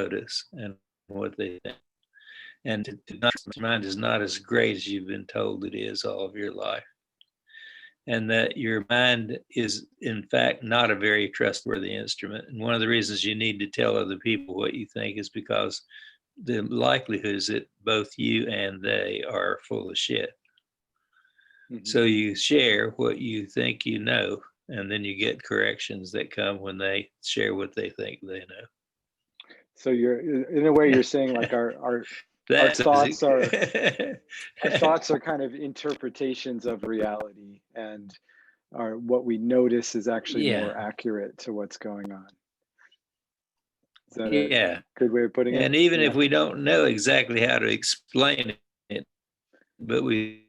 notice and what they think. And your mind is not as great as you've been told it is all of your life. And that your mind is, in fact, not a very trustworthy instrument. And one of the reasons you need to tell other people what you think is because the likelihood is that both you and they are full of shit. Mm-hmm. So you share what you think you know, and then you get corrections that come when they share what they think they know. So you're, in a way, you're saying like our thoughts are our thoughts are kind of interpretations of reality, and what we notice is actually more accurate to what's going on. Is that a good way of putting it? And even if we don't know exactly how to explain it, but we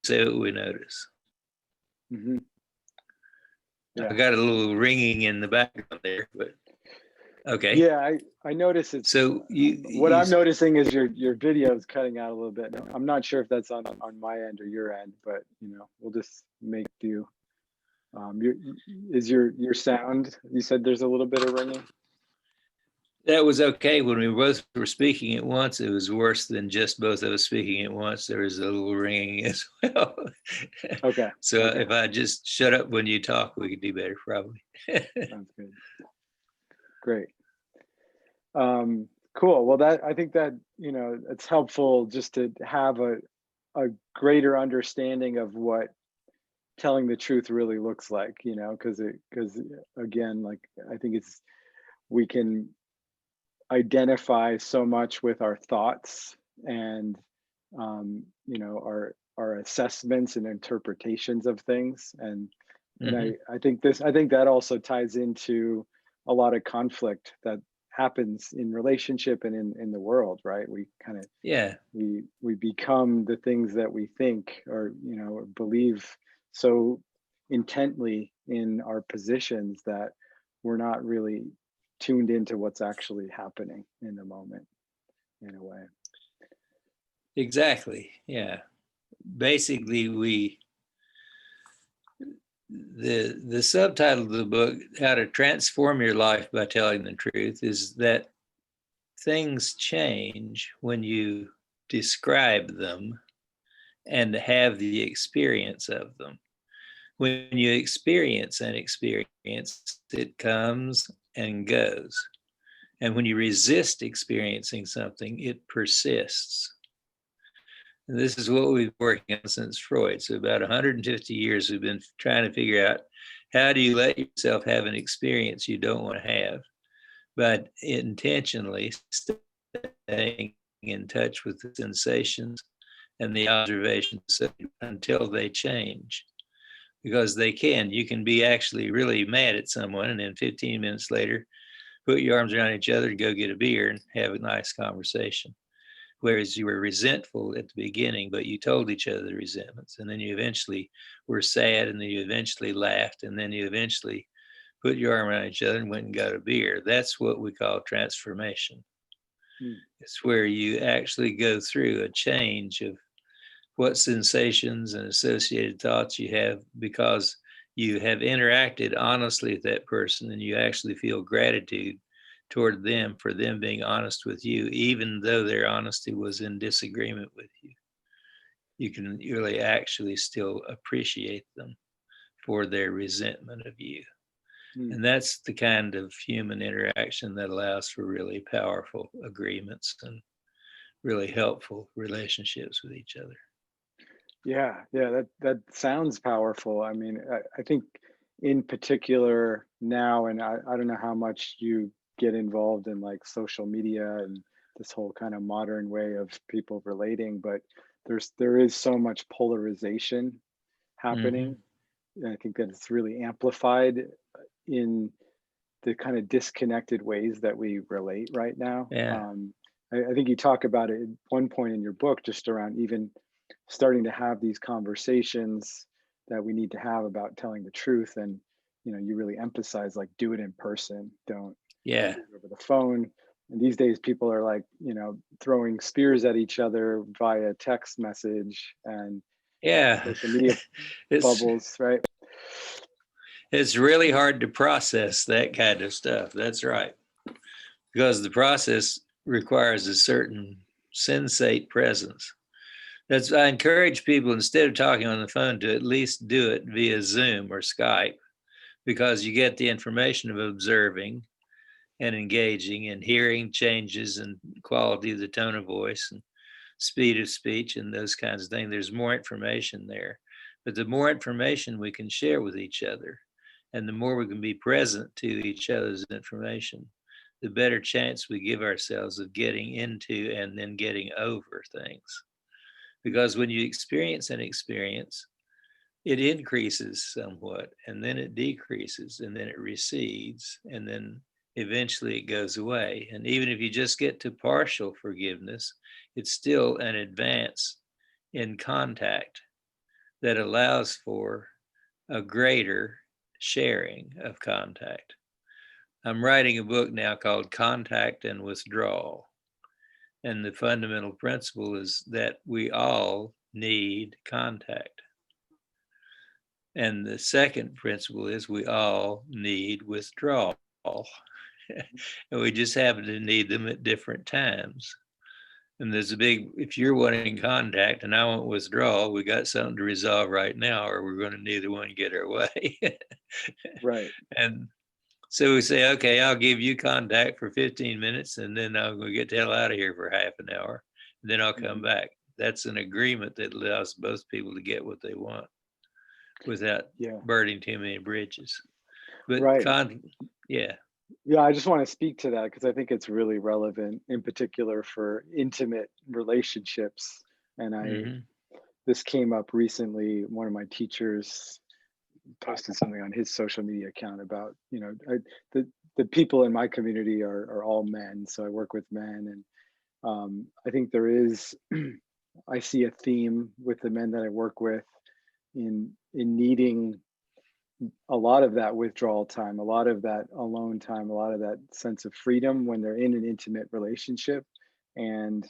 say what we notice. Mm-hmm. I got a little ringing in the background there, but okay. Yeah, I notice it. So I'm noticing is your video is cutting out a little bit. I'm not sure if that's on my end or your end, but we'll just make do. Is your sound? You said there's a little bit of ringing. That was okay when we both were speaking at once. It was worse than just both of us speaking at once. There was a little ringing as well. Okay. So if I just shut up when you talk, we could do better, probably. Sounds good. Great. Cool. Well, I think that it's helpful just to have a greater understanding of what telling the truth really looks like. Because again, like I think we can identify so much with our thoughts and our assessments and interpretations of things, and I think that also ties into a lot of conflict that happens in relationship and in the world, right? We kind of we become the things that we think or believe so intently in our positions that we're not really tuned into what's actually happening in the moment, in a way. Exactly. Yeah. Basically, the subtitle of the book, How to Transform Your Life by Telling the Truth, is that things change when you describe them and have the experience of them. When you experience an experience, it comes and goes. And when you resist experiencing something, it persists. And this is what we've been working on since Freud. So about 150 years, we've been trying to figure out how do you let yourself have an experience you don't want to have, but intentionally staying in touch with the sensations and the observations until they change. Because they can. You can be actually really mad at someone, and then 15 minutes later, put your arms around each other and go get a beer and have a nice conversation. Whereas you were resentful at the beginning, but you told each other the resentments, and then you eventually were sad, and then you eventually laughed, and then you eventually put your arm around each other and went and got a beer. That's what we call transformation. It's where you actually go through a change of what sensations and associated thoughts you have because you have interacted honestly with that person, and you actually feel gratitude toward them for them being honest with you, even though their honesty was in disagreement with you. You can really actually still appreciate them for their resentment of you. And that's the kind of human interaction that allows for really powerful agreements and really helpful relationships with each other. Yeah, that sounds powerful. I mean, I think in particular now, and I don't know how much you get involved in like social media and this whole kind of modern way of people relating, but there is so much polarization happening. And I think that it's really amplified in the kind of disconnected ways that we relate right now. I think you talk about it at one point in your book, just around even starting to have these conversations that we need to have about telling the truth. And, you really emphasize like, do it in person, don't do it over the phone. And these days people are like, throwing spears at each other via text message and social media bubbles, right? It's really hard to process that kind of stuff. That's right. because the process requires a certain sensate presence. I encourage people, instead of talking on the phone, to at least do it via Zoom or Skype, because you get the information of observing and engaging and hearing changes in quality of the tone of voice and speed of speech and those kinds of things. There's more information there. But the more information we can share with each other, and the more we can be present to each other's information, the better chance we give ourselves of getting into and then getting over things. Because when you experience an experience, it increases somewhat, and then it decreases, and then it recedes, and then eventually it goes away. And even if you just get to partial forgiveness, it's still an advance in contact that allows for a greater sharing of contact. I'm writing a book now called Contact and Withdrawal. And the fundamental principle is that we all need contact. And the second principle is we all need withdrawal. And we just happen to need them at different times. And there's a big, if you're wanting contact and I want withdrawal, we got something to resolve right now, or we're going to neither one get our way. Right. And so we say, okay, I'll give you contact for 15 minutes and then I'm going to get the hell out of here for half an hour. And then I'll come back. That's an agreement that allows both people to get what they want without burning too many bridges. But yeah, I just want to speak to that because I think it's really relevant, in particular for intimate relationships. And this came up recently. One of my teachers posted something on his social media account about, the people in my community are all men, so I work with men, and I think there is I see a theme with the men that I work with in needing a lot of that withdrawal time, a lot of that alone time, a lot of that sense of freedom when they're in an intimate relationship. And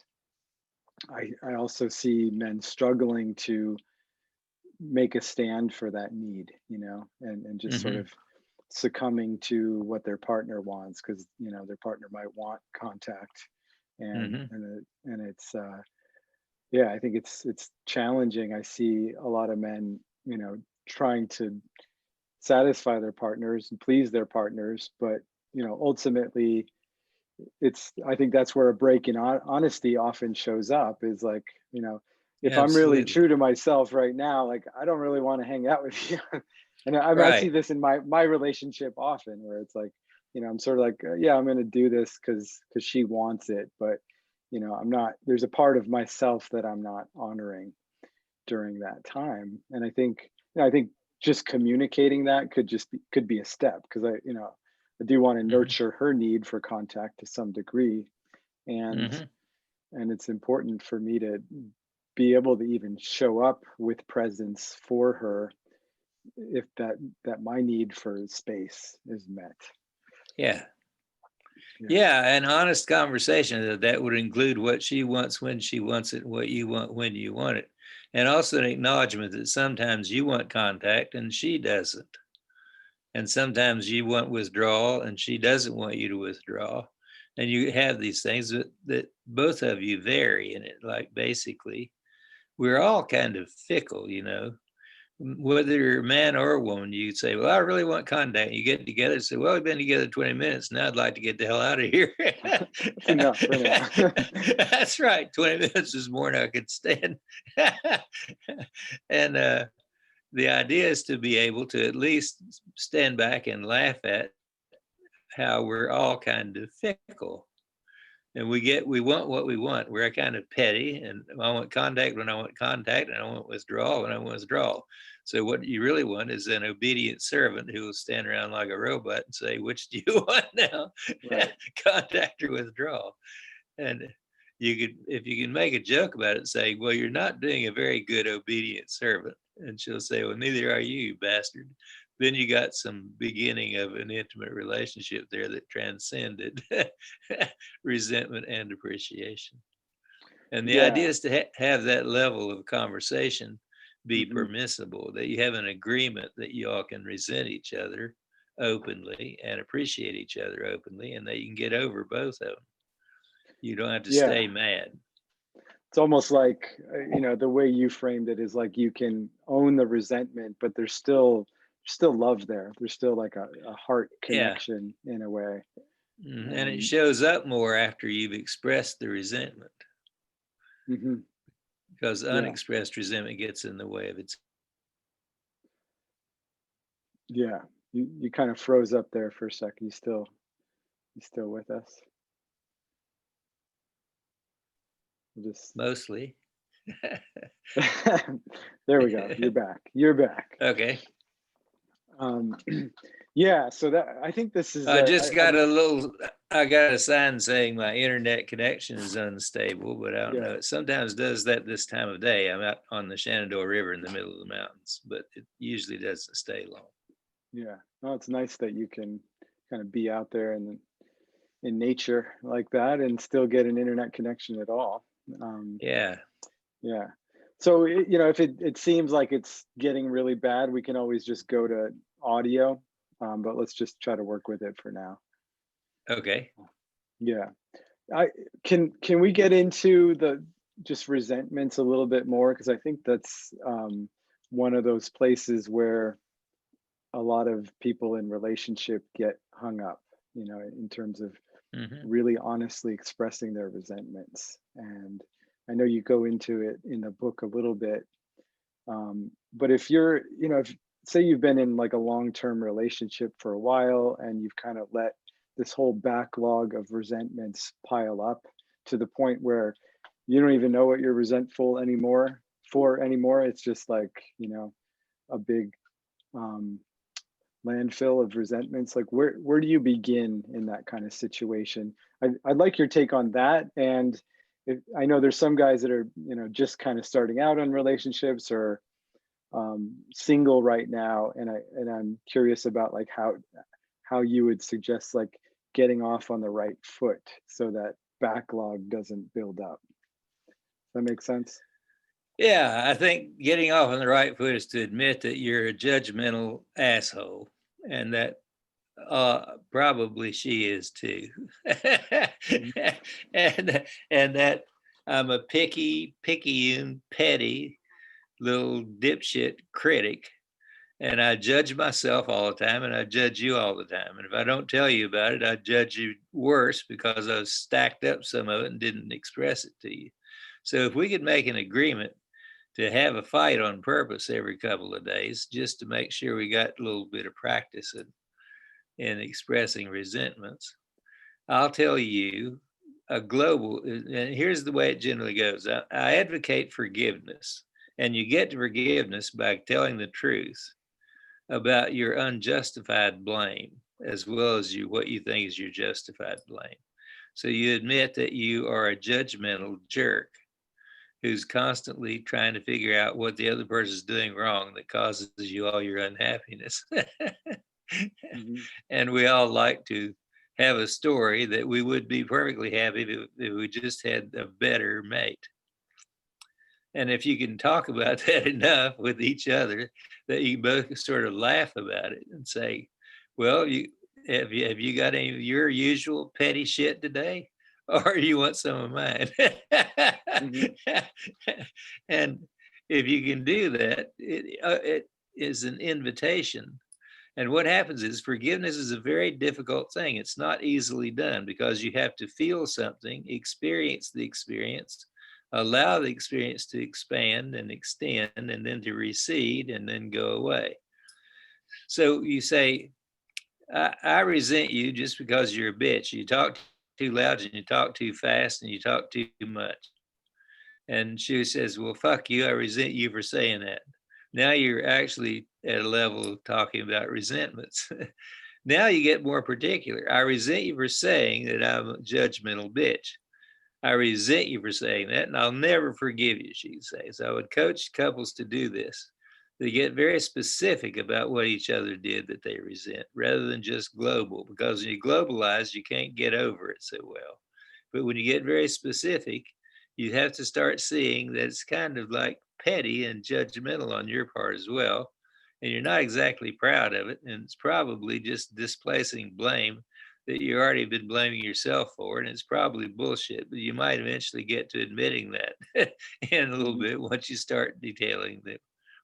I also see men struggling to make a stand for that need, and just sort of succumbing to what their partner wants, because their partner might want contact, and it's I think it's challenging. I see a lot of men trying to satisfy their partners and please their partners, but ultimately I think that's where a break in honesty often shows up, is like, if I'm really true to myself right now, like I don't really want to hang out with you. And I see this in my relationship often, where it's like, I'm sort of like, I'm going to do this because she wants it, but I'm not, there's a part of myself that I'm not honoring during that time. And I think just communicating that could be a step, because I do want to nurture her need for contact to some degree, and it's important for me to be able to even show up with presence for her if that my need for space is met. An honest conversation that would include what she wants when she wants it, what you want when you want it. And also an acknowledgement that sometimes you want contact and she doesn't. And sometimes you want withdrawal and she doesn't want you to withdraw. And you have these things that both of you vary in it. Like basically, we're all kind of fickle, whether you're a man or a woman. You say, well, I really want contact. You get together and say, well, we've been together 20 minutes. Now I'd like to get the hell out of here. Enough for now. That's right. 20 minutes is more than I could stand. And the idea is to be able to at least stand back and laugh at how we're all kind of fickle. And we want what we want. We're kind of petty, and I want contact when I want contact, and I want withdrawal when I want withdrawal. So what you really want is an obedient servant who will stand around like a robot and say, which do you want now? Right. Contact or withdrawal? And if you can make a joke about it, say, well, you're not doing a very good obedient servant. And she'll say, well, neither are you, you bastard. Then you got some beginning of an intimate relationship there that transcended resentment and appreciation. And the idea is to have that level of conversation be permissible, that you have an agreement that you all can resent each other openly and appreciate each other openly, and that you can get over both of them. You don't have to Yeah. stay mad. It's almost like, the way you framed it is like you can own the resentment, but there's still love there. There's still like a heart connection in a way. And it shows up more after you've expressed the resentment, because unexpressed resentment gets in the way of its. Yeah, you kind of froze up there for a second. You still with us? Just Mostly. there we go. You're back. Okay. Yeah, so that I think this is I just got I got a sign saying my internet connection is unstable, but I don't know. It sometimes does that this time of day. I'm out on the Shenandoah River in the middle of the mountains, but it usually doesn't stay long. Yeah. No, it's nice that you can kind of be out there in nature like that and still get an internet connection at all. Yeah. So, if it seems like it's getting really bad, we can always just go to audio, but let's just try to work with it for now. Okay. Yeah. Can we get into the just resentments a little bit more? Because I think that's one of those places where a lot of people in relationship get hung up, in terms of really honestly expressing their resentments. And I know you go into it in the book a little bit, but if you're, say you've been in like a long-term relationship for a while and you've kind of let this whole backlog of resentments pile up to the point where you don't even know what you're resentful anymore. It's just like, a big landfill of resentments. Like where do you begin in that kind of situation? I'd like your take on that. And I know there's some guys that are, just kind of starting out on relationships or single right now, and I'm curious about like how you would suggest like getting off on the right foot so that backlog doesn't build up. Does that make sense? Yeah, I think getting off on the right foot is to admit that you're a judgmental asshole, and that probably she is too, and that I'm a picky and petty little dipshit critic, and I judge myself all the time, and I judge you all the time. And if I don't tell you about it, I judge you worse because I've stacked up some of it and didn't express it to you. So if we could make an agreement to have a fight on purpose every couple of days, just to make sure we got a little bit of practice in expressing resentments, I'll tell you and here's the way it generally goes. I advocate forgiveness, and you get to forgiveness by telling the truth about your unjustified blame, as well as what you think is your justified blame. So you admit that you are a judgmental jerk who's constantly trying to figure out what the other person's doing wrong that causes you all your unhappiness. And we all like to have a story that we would be perfectly happy if we just had a better mate. And if you can talk about that enough with each other, that you both sort of laugh about it and say, well, have you got any of your usual petty shit today? Or you want some of mine? And if you can do that, it is an invitation. And what happens is forgiveness is a very difficult thing. It's not easily done because you have to feel something, experience the experience, allow the experience to expand and extend, and then to recede and then go away. So you say, I resent you just because you're a bitch. You talk too loud and you talk too fast and you talk too much. And she says, well, fuck you. I resent you for saying that. Now you're actually at a level of talking about resentments. Now you get more particular. I resent you for saying that I'm a judgmental bitch. I resent you for saying that, and I'll never forgive you, she says. I would coach couples to do this. They get very specific about what each other did that they resent, rather than just global, because when you globalize, you can't get over it so well. But when you get very specific, you have to start seeing that it's kind of like petty and judgmental on your part as well. and you're not exactly proud of it. And it's probably just displacing blame that you already been blaming yourself for. And it's probably bullshit, but you might eventually get to admitting that in a little bit once you start detailing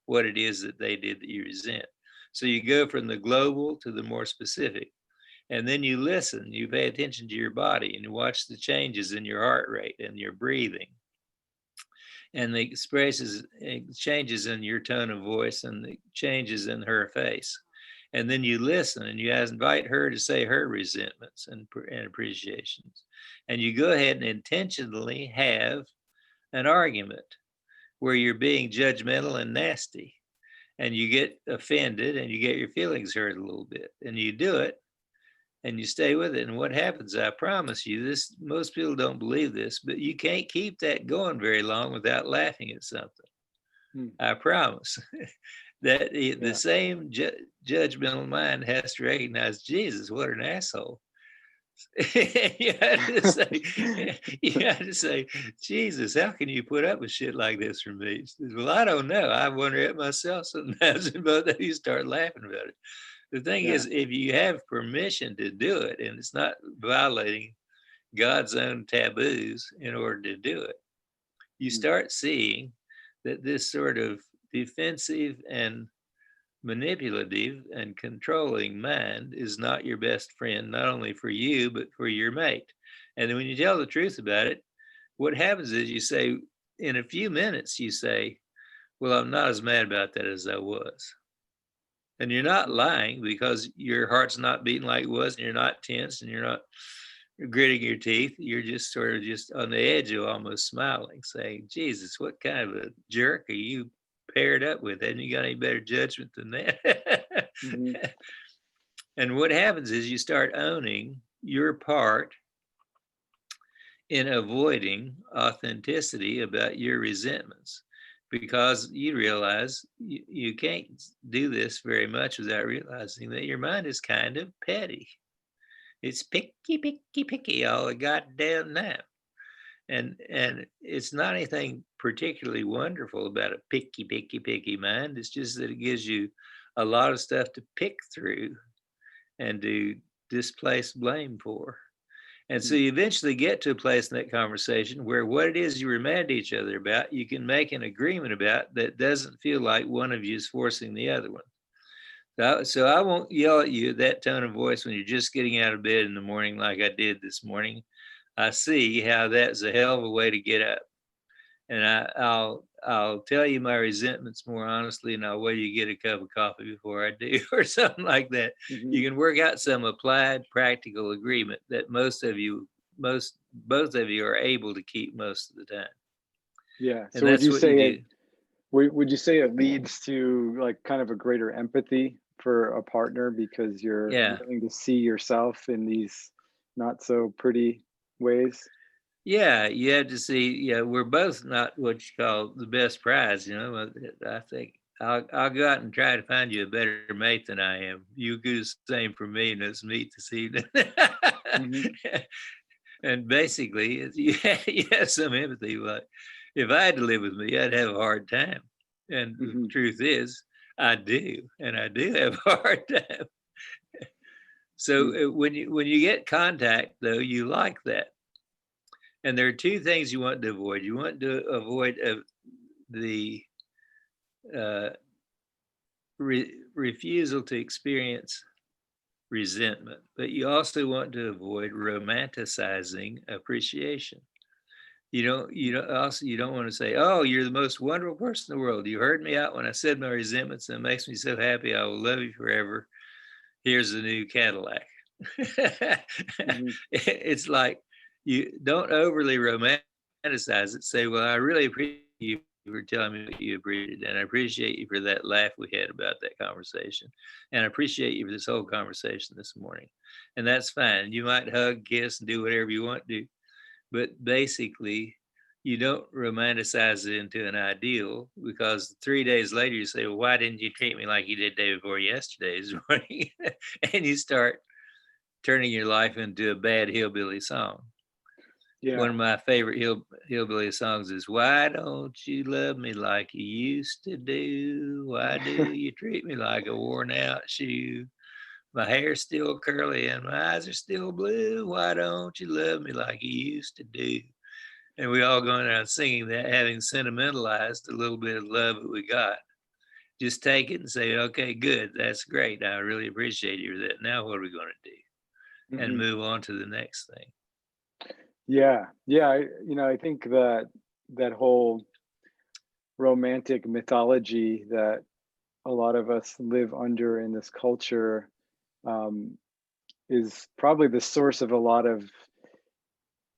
what it is that they did that you resent. So you go from the global to the more specific. And then you listen, you pay attention to your body, and you watch the changes in your heart rate and your breathing, and the changes in your tone of voice and the changes in her face. And then you listen and you invite her to say her resentments and appreciations. And you go ahead and intentionally have an argument where you're being judgmental and nasty, and you get offended and you get your feelings hurt a little bit, and you do it and you stay with it. And what happens, I promise you this, most people don't believe this, but you can't keep that going very long without laughing at something. I promise. That the same judgmental mind has to recognize, Jesus, what an asshole. You have to say, Jesus, how can you put up with shit like this from me? Says, well, I don't know. I wonder it myself sometimes, and both of you start laughing about it. The thing is, if you have permission to do it, and it's not violating God's own taboos in order to do it, you start seeing that this sort of defensive and manipulative and controlling mind is not your best friend, not only for you, but for your mate. And then when you tell the truth about it, what happens is you say, in a few minutes, you say, well, I'm not as mad about that as I was. And you're not lying, because your heart's not beating like it was, and you're not tense, and you're not gritting your teeth. You're just sort of just on the edge of almost smiling, saying, Jesus, what kind of a jerk are you paired up with? Haven't you got any better judgment than that? And what happens is you start owning your part in avoiding authenticity about your resentments, because you realize you can't do this very much without realizing that your mind is kind of petty. It's picky all the goddamn time. And it's not anything particularly wonderful about a picky mind. It's just that it gives you a lot of stuff to pick through and to displace blame for. And so you eventually get to a place in that conversation where what it is you were mad at each other about, you can make an agreement about that doesn't feel like one of you is forcing the other one. So I won't yell at you at that tone of voice when you're just getting out of bed in the morning like I did this morning. I see how that's a hell of a way to get up. And I'll tell you my resentments more honestly, and I'll wait you get a cup of coffee before I do, or something like that. You can work out some applied practical agreement that both of you are able to keep most of the time. Yeah. So would you say it leads to like kind of a greater empathy for a partner, because you're willing to see yourself in these not so pretty ways? Yeah, you have to see, we're both not what you call the best prize, I think I'll go out and try to find you a better mate than I am. You do the same for me, and let's meet this evening. And basically, you have some empathy. Like, if I had to live with me, I'd have a hard time. And the truth is, I do, and I do have a hard time. So when you get contact, though, you like that. And there are two things you want to avoid. You want to avoid the refusal to experience resentment, but you also want to avoid romanticizing appreciation. You don't want to say, "Oh, you're the most wonderful person in the world. You heard me out when I said my resentments, and it makes me so happy. I will love you forever. Here's a new Cadillac." It's like, you don't overly romanticize it. Say, well, I really appreciate you for telling me what you appreciated, and I appreciate you for that laugh we had about that conversation, and I appreciate you for this whole conversation this morning. And that's fine. You might hug, kiss, and do whatever you want to do, but basically you don't romanticize it into an ideal, because 3 days later you say, well, why didn't you treat me like you did day before yesterday's morning? And you start turning your life into a bad hillbilly song. One Yeah. of my favorite hillbilly songs is "Why Don't You Love Me Like You Used to Do? Why do you treat me like a worn out shoe? My hair's still curly and my eyes are still blue. Why don't you love me like you used to do?" And we all going around singing that, having sentimentalized a little bit of love that we got. Just take it and say, okay, good, that's great. I really appreciate you for that. Now what are we going to do? And Mhm. move on to the next thing. Yeah. Yeah. I think that that whole romantic mythology that a lot of us live under in this culture um, is probably the source of a lot of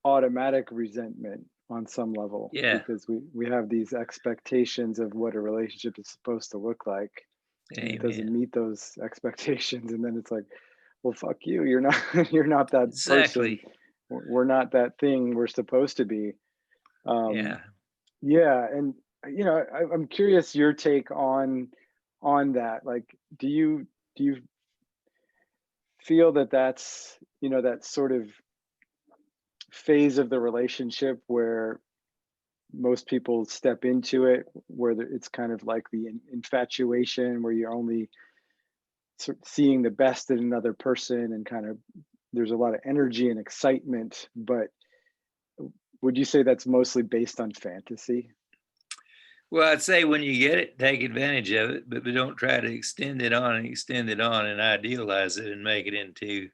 automatic resentment on some level Yeah, because we have these expectations of what a relationship is supposed to look like, and it doesn't amen. meet those expectations, and then it's like, well, fuck you, you're not you're not that person. Exactly. We're not that thing we're supposed to be. um Yeah. yeah. And I'm curious your take on that. Like, do you feel that that's that sort of phase of the relationship where most people step into it, where it's kind of like the infatuation, where you're only sort of seeing the best in another person, and kind of there's a lot of energy and excitement, but would you say that's mostly based on fantasy? Well, I'd say when you get it, take advantage of it, but don't try to extend it on and extend it on and idealize it and make it into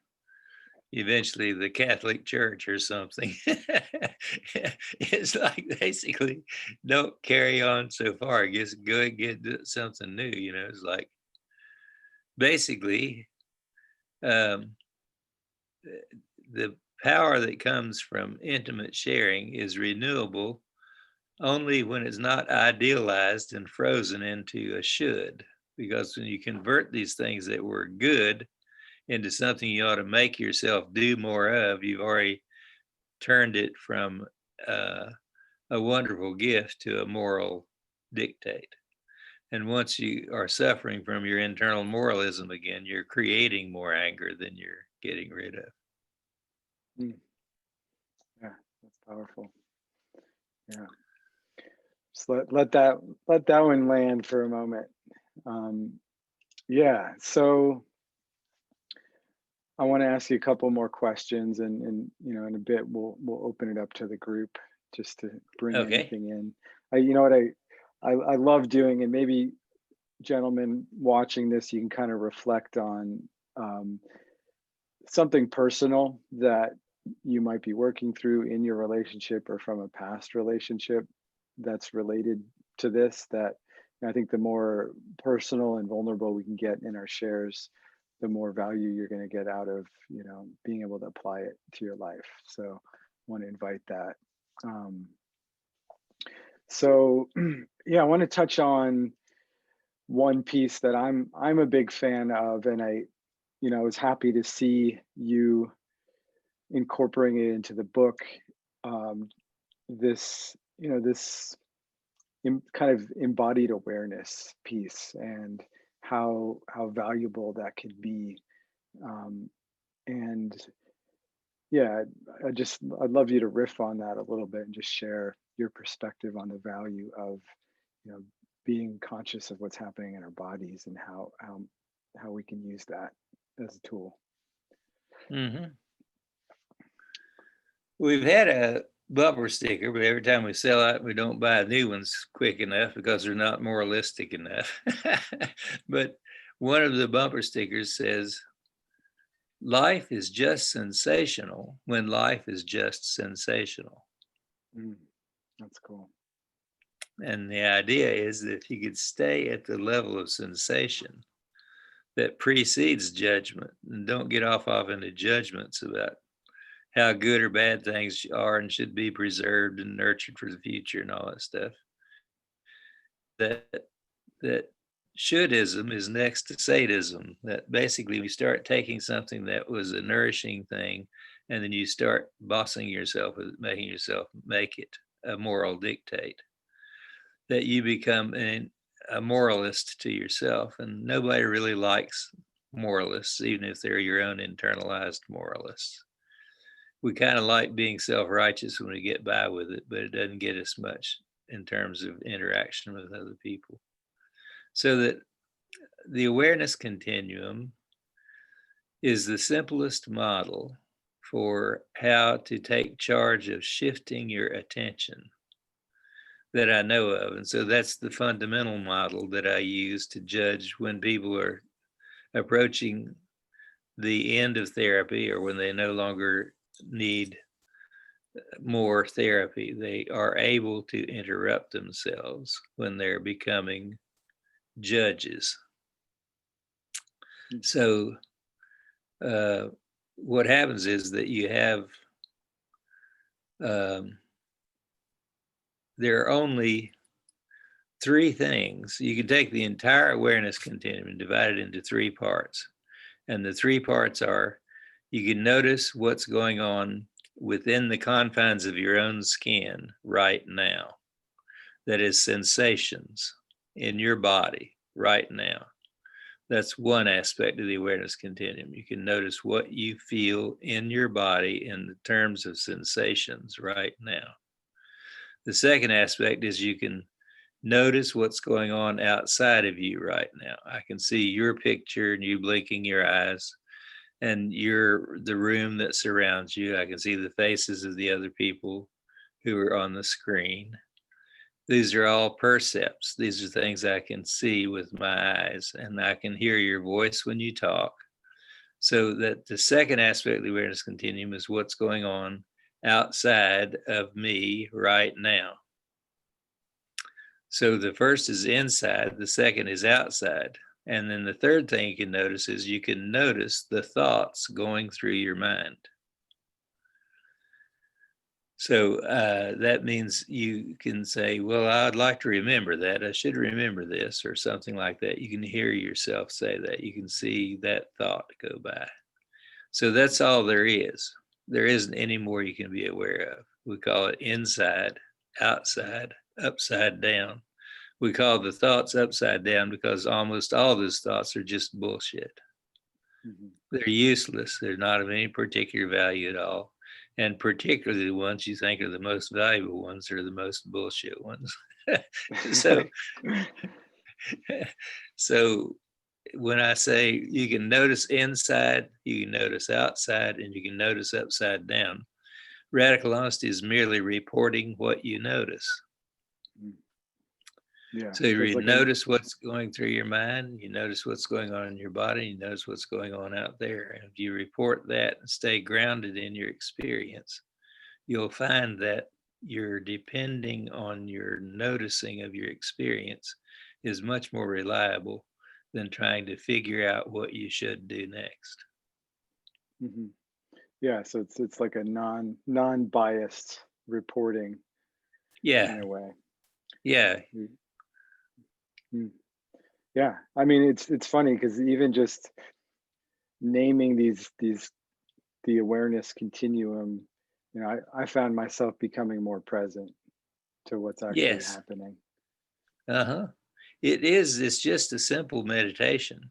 eventually the Catholic Church or something. It's like basically don't carry on so far. Just go and get something new. It's like basically um, the power that comes from intimate sharing is renewable only when it's not idealized and frozen into a should. Because when you convert these things that were good into something you ought to make yourself do more of, you've already turned it from uh, a wonderful gift to a moral dictate. And once you are suffering from your internal moralism again, you're creating more anger than you're getting rid of. Mm, yeah, that's powerful. Yeah, just let that one land for a moment. um yeah, so I want to ask you a couple more questions, and in a bit we'll open it up to the group just to bring Okay. anything in. You know what I love doing, and maybe gentlemen watching this, you can kind of reflect on um, something personal that you might be working through in your relationship or from a past relationship that's related to this. That I think the more personal and vulnerable we can get in our shares, the more value you're going to get out of being able to apply it to your life. So I want to invite that. um, so yeah, I want to touch on one piece that I'm a big fan of, and I was happy to see you incorporating it into the book. This kind of embodied awareness piece, and how valuable that could be. And yeah, I'd love you to riff on that a little bit and just share your perspective on the value of you know being conscious of what's happening in our bodies, and how we can use that as a tool. Hmm. We've had a bumper sticker, but every time we sell out, we don't buy new ones quick enough because they're not moralistic enough. But one of the bumper stickers says, "Life is just sensational when life is just sensational." Mm, that's cool. And the idea is that if you could stay at the level of sensation that precedes judgment and don't get off into judgments about how good or bad things are and should be preserved and nurtured for the future and all that stuff, that that shouldism is next to sadism. That basically we start taking something that was a nourishing thing and then you start bossing yourself with it, making yourself make it a moral dictate, that you become a moralist to yourself. And nobody really likes moralists, even if they're your own internalized moralists. we kind of like being self-righteous when we get by with it, but it doesn't get us much in terms of interaction with other people. So that the awareness continuum is the simplest model for how to take charge of shifting your attention that I know of. And so that's the fundamental model that I use to judge when people are approaching the end of therapy or when they no longer need more therapy. They are able to interrupt themselves when they're becoming judges. So what happens is that you have, there are only three things. You can take the entire awareness continuum and divide it into three parts. And the three parts are, you can notice what's going on within the confines of your own skin right now. That is sensations in your body right now. That's one aspect of the awareness continuum. You can notice what you feel in your body in the terms of sensations right now. The second aspect is you can notice what's going on outside of you right now. I can see your picture and you blinking your eyes and the room that surrounds you. I can see the faces of the other people who are on the screen. These are all percepts. These are things I can see with my eyes, and I can hear your voice when you talk. So that the second aspect of the awareness continuum is what's going on outside of me right now. So the first is inside, the second is outside. And then the third thing you can notice is you can notice the thoughts going through your mind. So that means you can say, well, I'd like to remember that. I should remember this or something like that. You can hear yourself say that. You can see that thought go by. So that's all there is. There isn't any more you can be aware of. We call it inside, outside, upside down. We call the thoughts upside down because almost all those thoughts are just bullshit. Mm-hmm. They're useless. They're not of any particular value at all. And particularly the ones you think are the most valuable ones are the most bullshit ones. So when I say you can notice inside, you can notice outside, and you can notice upside down, radical honesty is merely reporting what you notice. Yeah. So you notice what's going through your mind, you notice what's going on in your body, you notice what's going on out there. And if you report that and stay grounded in your experience, you'll find that you're depending on your noticing of your experience is much more reliable than trying to figure out what you should do next. Mm-hmm. Yeah, so it's like a non-biased reporting. Yeah. In a way. Yeah. Yeah, I mean it's funny because even just naming the awareness continuum, you know, I found myself becoming more present to what's actually happening. It's just a simple meditation,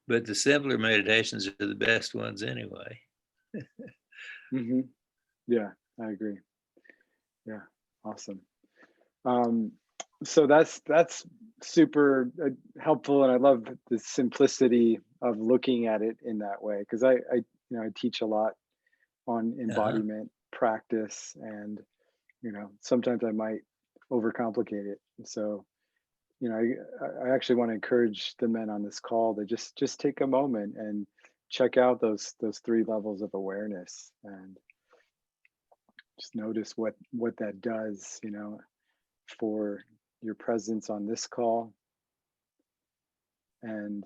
but the simpler meditations are the best ones anyway. Mm-hmm. Yeah, I agree. Yeah, awesome. So that's super helpful, and I love the simplicity of looking at it in that way because I teach a lot on embodiment practice, and sometimes I might overcomplicate it. So I actually want to encourage the men on this call to just take a moment and check out those three levels of awareness and just notice what that does, for your presence on this call. And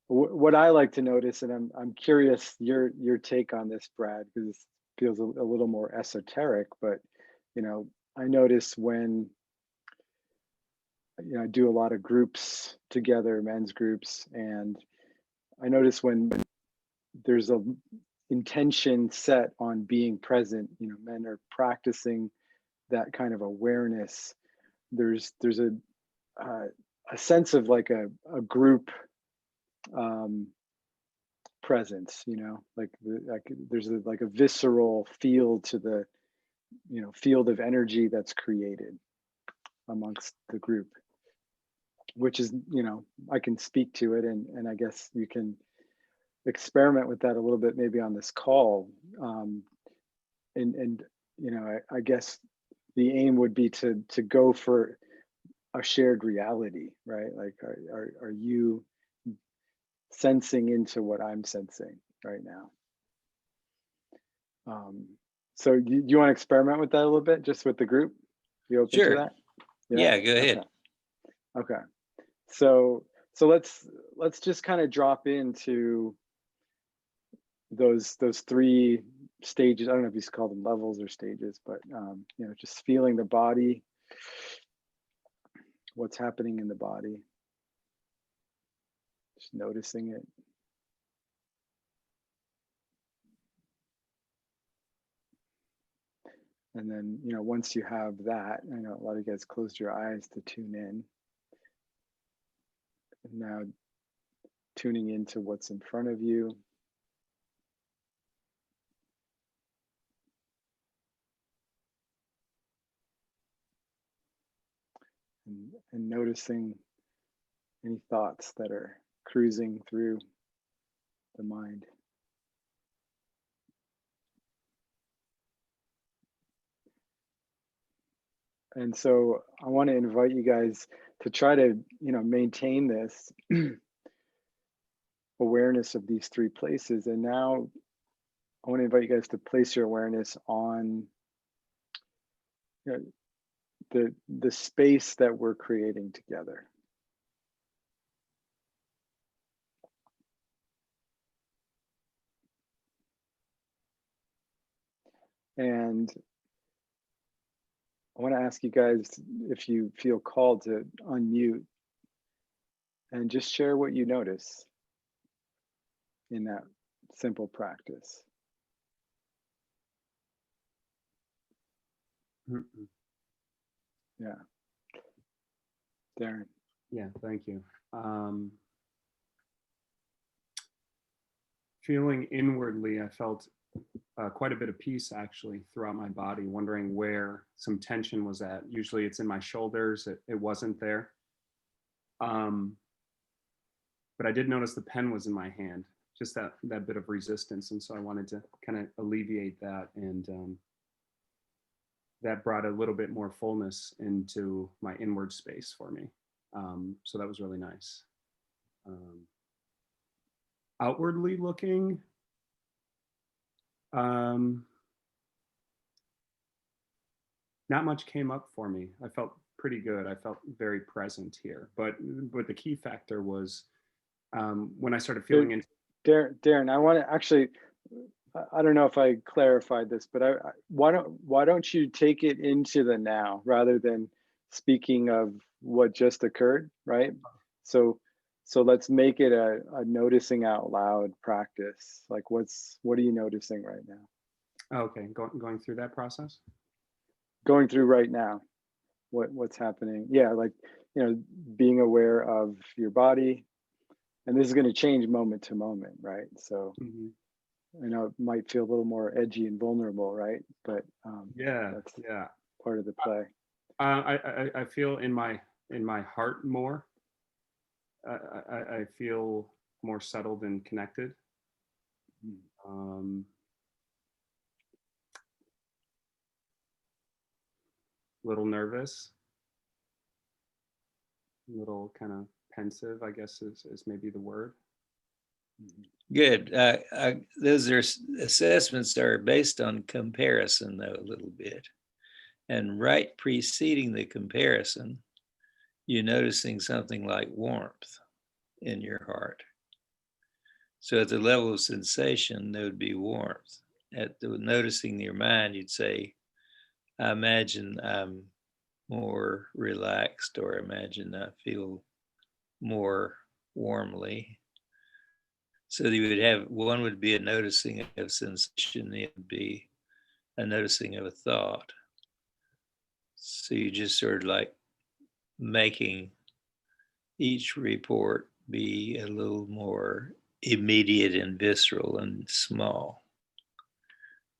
what I like to notice, and I'm curious your take on this, Brad, because it feels a little more esoteric, but I notice when I do a lot of groups together, men's groups, and I notice when there's a intention set on being present, men are practicing that kind of awareness. There's a sense of like a group presence, like there's like a visceral feel to the, field of energy that's created amongst the group, which is, I can speak to it, and I guess you can experiment with that a little bit maybe on this call. And I guess the aim would be to go for a shared reality, right? Like, are you sensing into what I'm sensing right now? So you want to experiment with that a little bit, just with the group? You open to Sure. that? Yeah, go ahead. Okay. So let's just kind of drop into those three stages. I don't know if you call them levels or stages, but just feeling the body, what's happening in the body, just noticing it. And then, once you have that, I know a lot of you guys closed your eyes to tune in. And now tuning into what's in front of you. And noticing any thoughts that are cruising through the mind. And so I want to invite you guys to try to, maintain this awareness of these three places. And now I want to invite you guys to place your awareness on the space that we're creating together. And I want to ask you guys if you feel called to unmute and just share what you notice in that simple practice. Mm-mm. Yeah. Darren. Yeah, thank you. Feeling inwardly, I felt quite a bit of peace actually throughout my body, wondering where some tension was at. Usually it's in my shoulders, it wasn't there. But I did notice the pen was in my hand, just that bit of resistance. And so I wanted to kind of alleviate that. And that brought a little bit more fullness into my inward space for me. So that was really nice. Outwardly looking, not much came up for me. I felt pretty good. I felt very present here. But the key factor was when I started feeling into Darren, I want to actually, I don't know if I clarified this, but why don't you take it into the now rather than speaking of what just occurred, right? So let's make it a noticing out loud practice. Like what are you noticing right now? okay, going through that process. Going through right now, what's happening? Yeah, like being aware of your body, and this is going to change moment to moment, right? So. Mm-hmm. I know it might feel a little more edgy and vulnerable, right? But that's part of the play. I feel in my heart more. I feel more settled and connected. Little nervous, little kind of pensive, I guess is maybe the word. Good. Those assessments are based on comparison, though, a little bit. And right preceding the comparison, you're noticing something like warmth in your heart. So at the level of sensation, there would be warmth. At the noticing your mind, you'd say, I imagine I'm more relaxed, or imagine I feel more warmly. So you would have, one would be a noticing of sensation, it would be a noticing of a thought. So you just sort of like making each report be a little more immediate and visceral and small.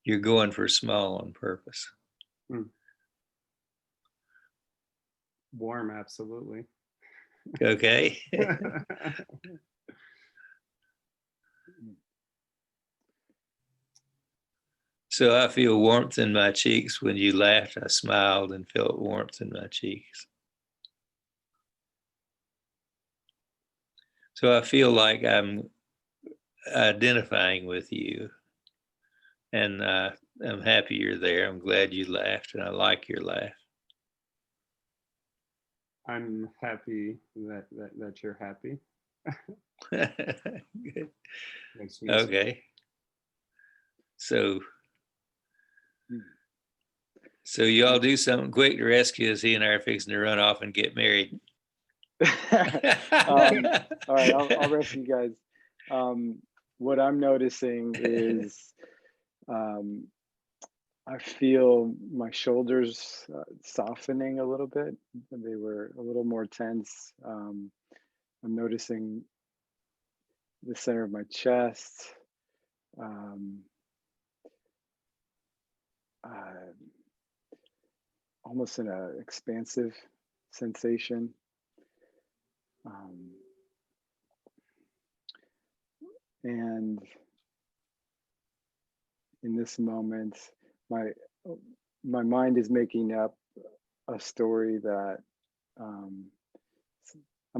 You're going for small on purpose. Warm, absolutely. Okay. So I feel warmth in my cheeks. When you laughed, I smiled and felt warmth in my cheeks. So I feel like I'm identifying with you, and I'm happy you're there. I'm glad you laughed, and I like your laugh. I'm happy that you're happy. Good. Makes me Okay. So you all do something quick to rescue us. He and I are fixing to run off and get married. All right, I'll rescue you guys. What I'm noticing is I feel my shoulders softening a little bit. They were a little more tense. I'm noticing the center of my chest. Almost an expansive sensation. And in this moment, my mind is making up a story that I'm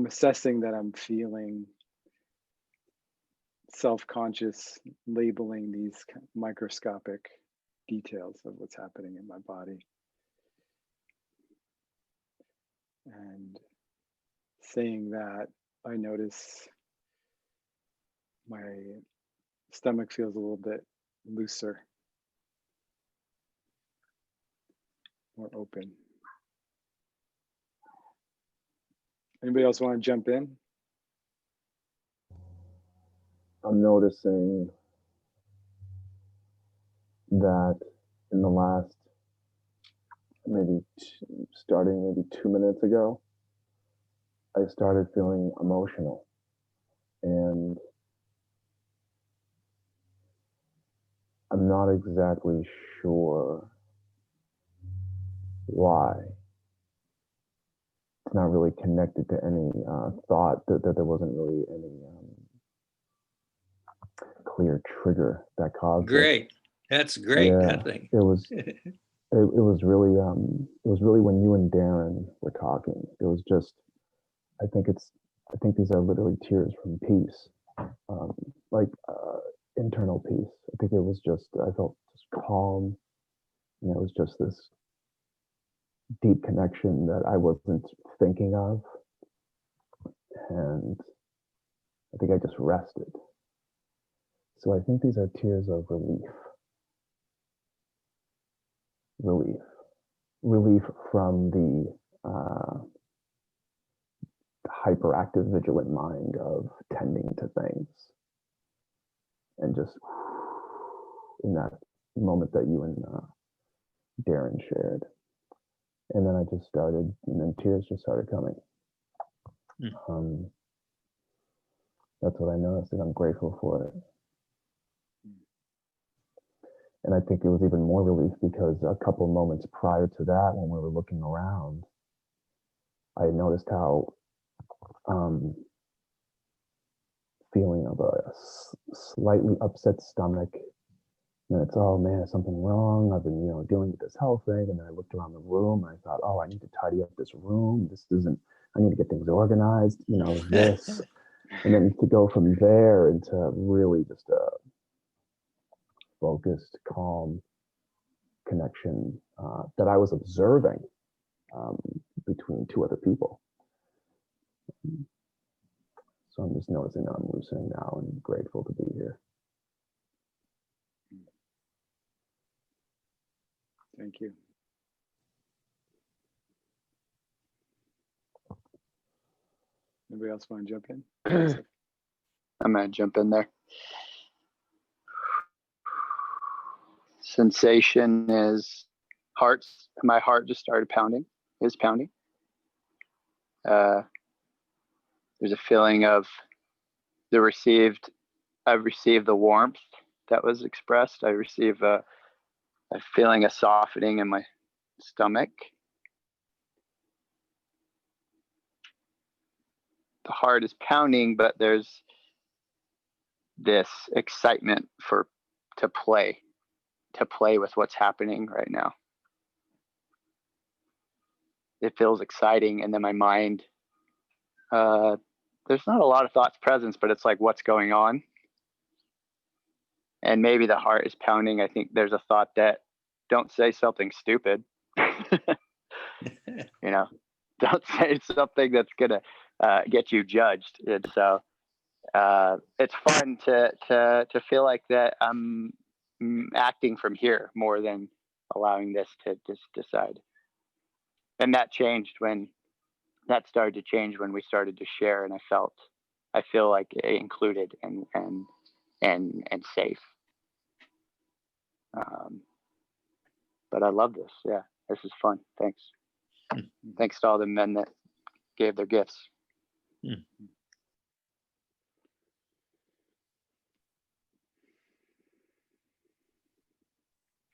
assessing that I'm feeling self-conscious, labeling these microscopic details of what's happening in my body. And saying that, I notice my stomach feels a little bit looser, more open. Anybody else want to jump in? I'm noticing that in the last starting maybe 2 minutes ago, I started feeling emotional, and I'm not exactly sure why. It's not really connected to any thought, that there wasn't really any clear trigger that caused Great. it. That's great. Yeah, I think. it was really when you and Darren were talking. It was just, I think these are literally tears from peace, like internal peace. I think it was just, I felt just calm, and it was just this deep connection that I wasn't thinking of, and I think I just rested. So I think these are tears of relief from the hyperactive, vigilant mind of tending to things, and just in that moment that you and Darren shared. And then I just started, and then tears just started coming. That's what I noticed, and I'm grateful for it. And I think it was even more relief because a couple moments prior to that, when we were looking around, I noticed how feeling of a slightly upset stomach, and it's, oh man, is something wrong? I've been, dealing with this health thing, and then I looked around the room and I thought, oh, I need to tidy up this room. I need to get things organized, this, and then to go from there into really just a focused, calm connection that I was observing between two other people. So I'm just noticing that I'm loosening now and grateful to be here. Thank you. Anybody else want to jump in? I'm going to jump in there. Sensation is my heart just started pounding, is pounding. There's a feeling of the received received the warmth that was expressed. I receive a feeling, a softening in my stomach. The heart is pounding, but there's this excitement to play with what's happening right now. It feels exciting, and then my mind, there's not a lot of thoughts present, but it's like, what's going on? And maybe the heart is pounding. I think there's a thought that, don't say something stupid. Don't say something that's gonna get you judged. And so it's fun to feel like that I'm acting from here more than allowing this to just decide. And that started to change when we started to share, and I feel like included and safe. But I love this. Yeah, this is fun. Thanks. Thanks to all the men that gave their gifts.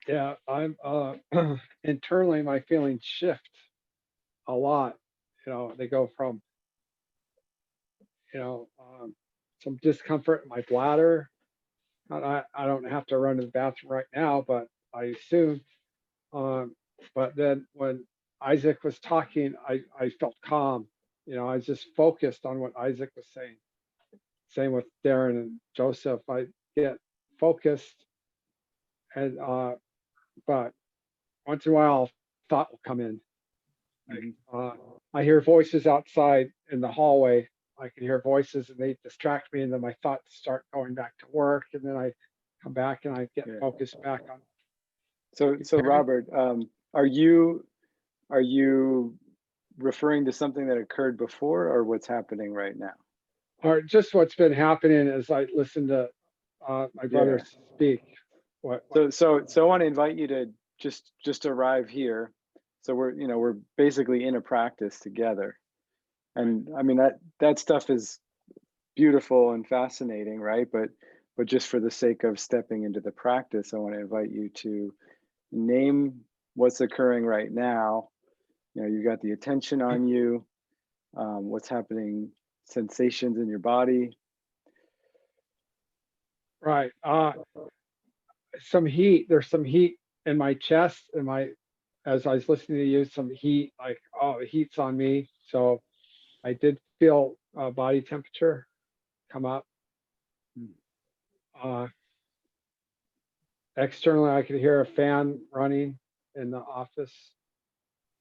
Yeah, I'm internally, my feelings shift a lot. They go from some discomfort in my bladder. I don't have to run to the bathroom right now, but I assume. But then when Isaac was talking, I felt calm. I was just focused on what Isaac was saying. Same with Darren and Joseph. I get focused, and but once in a while, thought will come in. I hear voices outside in the hallway. I can hear voices, and they distract me, and then my thoughts start going back to work, and then I come back and I get focused back on. So Robert, are you referring to something that occurred before, or what's happening right now? Or just what's been happening as I listen to my brother speak. So I want to invite you to just arrive here. So we're basically in a practice together, and I mean that stuff is beautiful and fascinating, right? But just for the sake of stepping into the practice, I want to invite you to name what's occurring right now. You got the attention on you, what's happening, sensations in your body. Right. Some heat. There's some heat in my chest, as I was listening to you, some heat, like, oh, the heat's on me. So I did feel body temperature come up. Externally, I could hear a fan running in the office.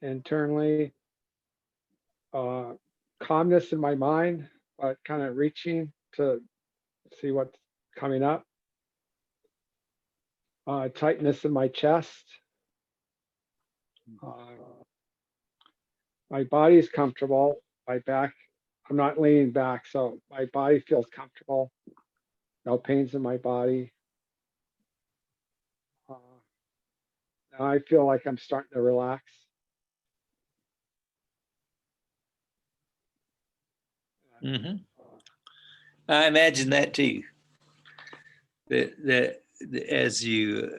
Internally, calmness in my mind, but kind of reaching to see what's coming up. Tightness in my chest. My body's comfortable. My back, I'm not leaning back, so my body feels comfortable. No pains in my body. Now I feel like I'm starting to relax. I imagine that too. That as you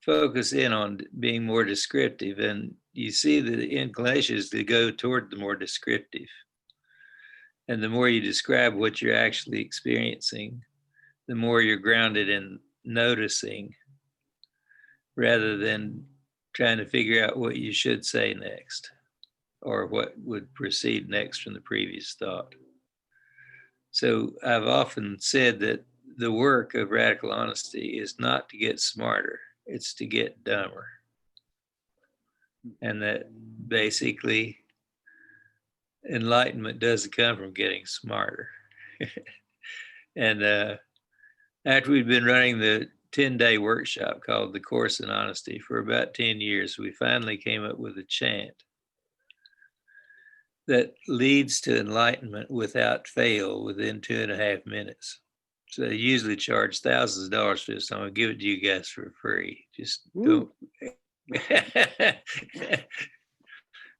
focus in on being more descriptive, and you see the inclinations to go toward the more descriptive. And the more you describe what you're actually experiencing, the more you're grounded in noticing rather than trying to figure out what you should say next or what would proceed next from the previous thought. So I've often said that the work of radical honesty is not to get smarter, it's to get dumber. And that basically enlightenment doesn't come from getting smarter. And after we'd been running the 10-day workshop called the Course in Honesty for about 10 years, we finally came up with a chant that leads to enlightenment without fail within 2.5 minutes. So they usually charge thousands of dollars for this. I'm gonna give it to you guys for free. Just don't.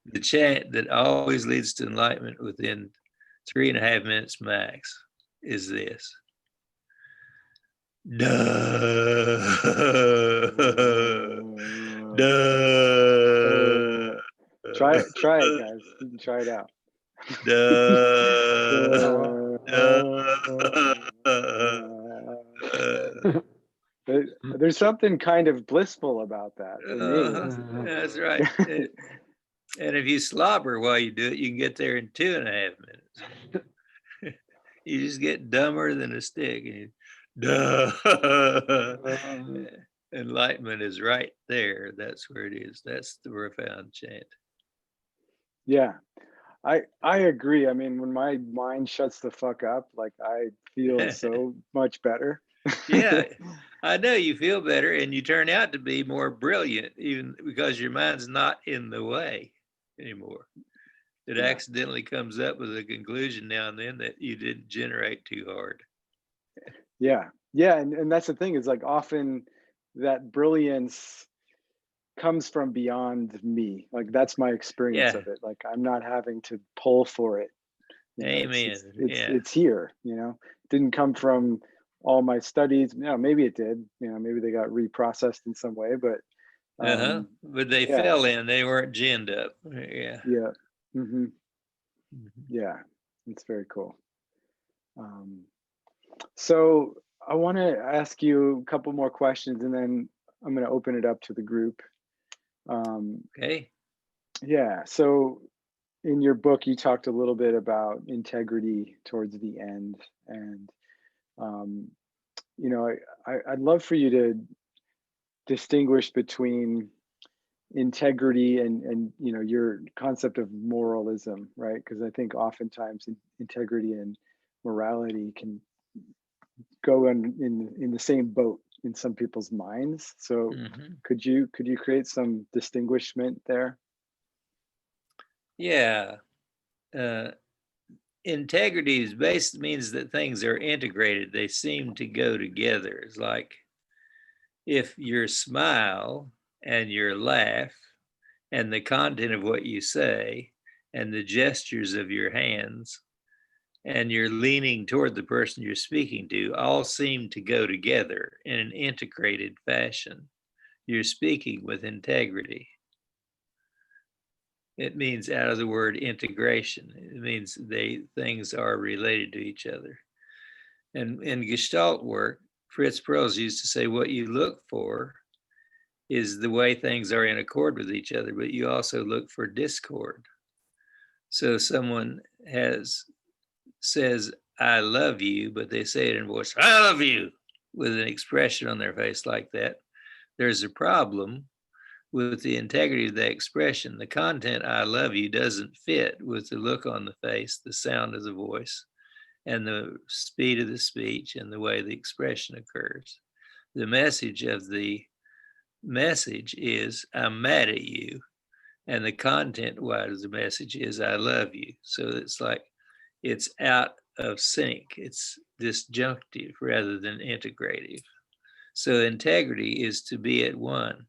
The chant that always leads to enlightenment within 3.5 minutes max is this: Duh. Try it, guys. You can try it out. There's something kind of blissful about that for me. That's right. And if you slobber while you do it, you can get there in 2.5 minutes. You just get dumber than a stick. Enlightenment is right there. That's where it is. That's the profound chant. Yeah, I agree. I mean, when my mind shuts the fuck up, like I feel so much better. Yeah, I know you feel better, and you turn out to be more brilliant, even because your mind's not in the way anymore. It accidentally comes up with a conclusion now and then that you didn't generate too hard. Yeah, and that's the thing, is like often that brilliance comes from beyond me. Like that's my experience of it. Like I'm not having to pull for it. Amen. It's here, It didn't come from all my studies. Maybe it did, maybe they got reprocessed in some way, but but they fell in, they weren't ginned up. Yeah, it's very cool. So I want to ask you a couple more questions, and then I'm going to open it up to the group. Okay. Yeah, so in your book you talked a little bit about integrity towards the end, and I'd love for you to distinguish between integrity and your concept of moralism, right? Because I think oftentimes integrity and morality can go in the same boat in some people's minds. So could you create some distinguishment there? Yeah. Integrity means that things are integrated. They seem to go together. It's like if your smile and your laugh and the content of what you say and the gestures of your hands and you're leaning toward the person you're speaking to all seem to go together in an integrated fashion. You're speaking with integrity. It means, out of the word integration, it means things are related to each other. And in Gestalt work, Fritz Perls used to say, what you look for is the way things are in accord with each other, but you also look for discord. So someone says, I love you, but they say it in voice, I love you, with an expression on their face like that. There's a problem with the integrity of that expression. The content, I love you, doesn't fit with the look on the face, the sound of the voice, and the speed of the speech and the way the expression occurs. The message of the message is, I'm mad at you. And the content wide of the message is, I love you. So it's like, it's out of sync. It's disjunctive rather than integrative. So integrity is to be at one,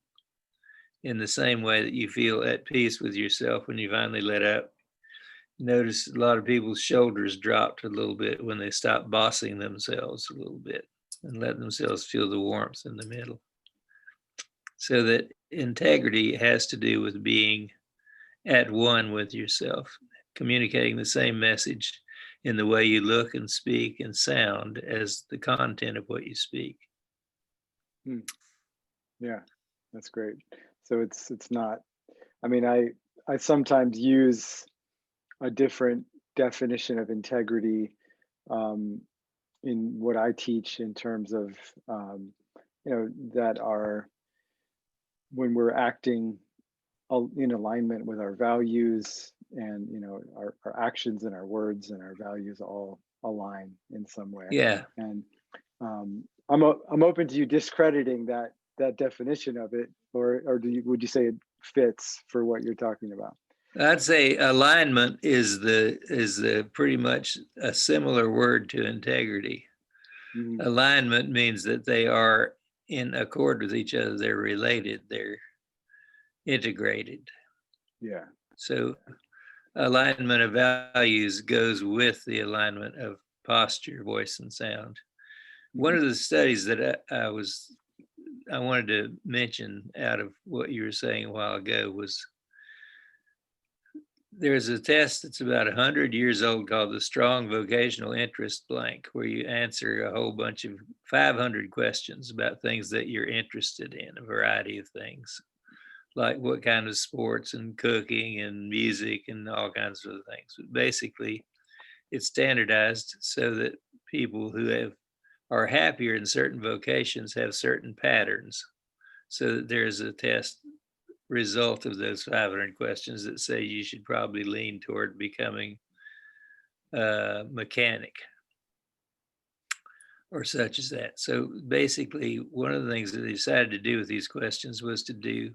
in the same way that you feel at peace with yourself when you finally let up. Notice a lot of people's shoulders dropped a little bit when they stop bossing themselves a little bit and let themselves feel the warmth in the middle. So that integrity has to do with being at one with yourself, communicating the same message in the way you look and speak and sound as the content of what you speak. Yeah, that's great. So it's not, I mean, I sometimes use a different definition of integrity in what I teach, in terms of, that are, when we're acting in alignment with our values, and, our actions and our words and our values all align in some way. Yeah. And I'm open to you discrediting that definition of it, or would you say it fits for what you're talking about? I'd say alignment is the pretty much a similar word to integrity. Alignment means that they are in accord with each other. They're related. They're integrated. Yeah. So alignment of values goes with the alignment of posture, voice, and sound. One of the studies that I wanted to mention out of what you were saying a while ago was there's a test that's about 100 years old called the Strong Vocational Interest Blank, where you answer a whole bunch of 500 questions about things that you're interested in, a variety of things, like what kind of sports and cooking and music and all kinds of things. But basically, it's standardized so that people who are happier in certain vocations have certain patterns, so that there's a test result of those 500 questions that say you should probably lean toward becoming a mechanic or such as that. So basically, one of the things that they decided to do with these questions was to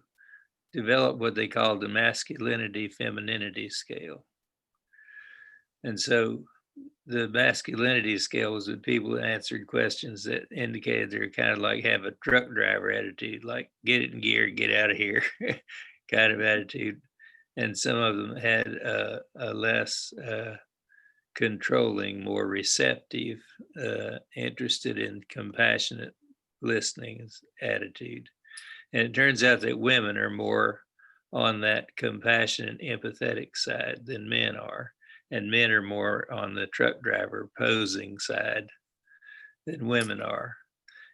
develop what they called the masculinity femininity scale. And so the masculinity scale was with people that answered questions that indicated they're kind of like have a truck driver attitude, like get it in gear, get out of here kind of attitude. And some of them had a less controlling, more receptive, interested in compassionate listening attitude. And it turns out that women are more on that compassionate, empathetic side than men are. And men are more on the truck driver posing side than women are.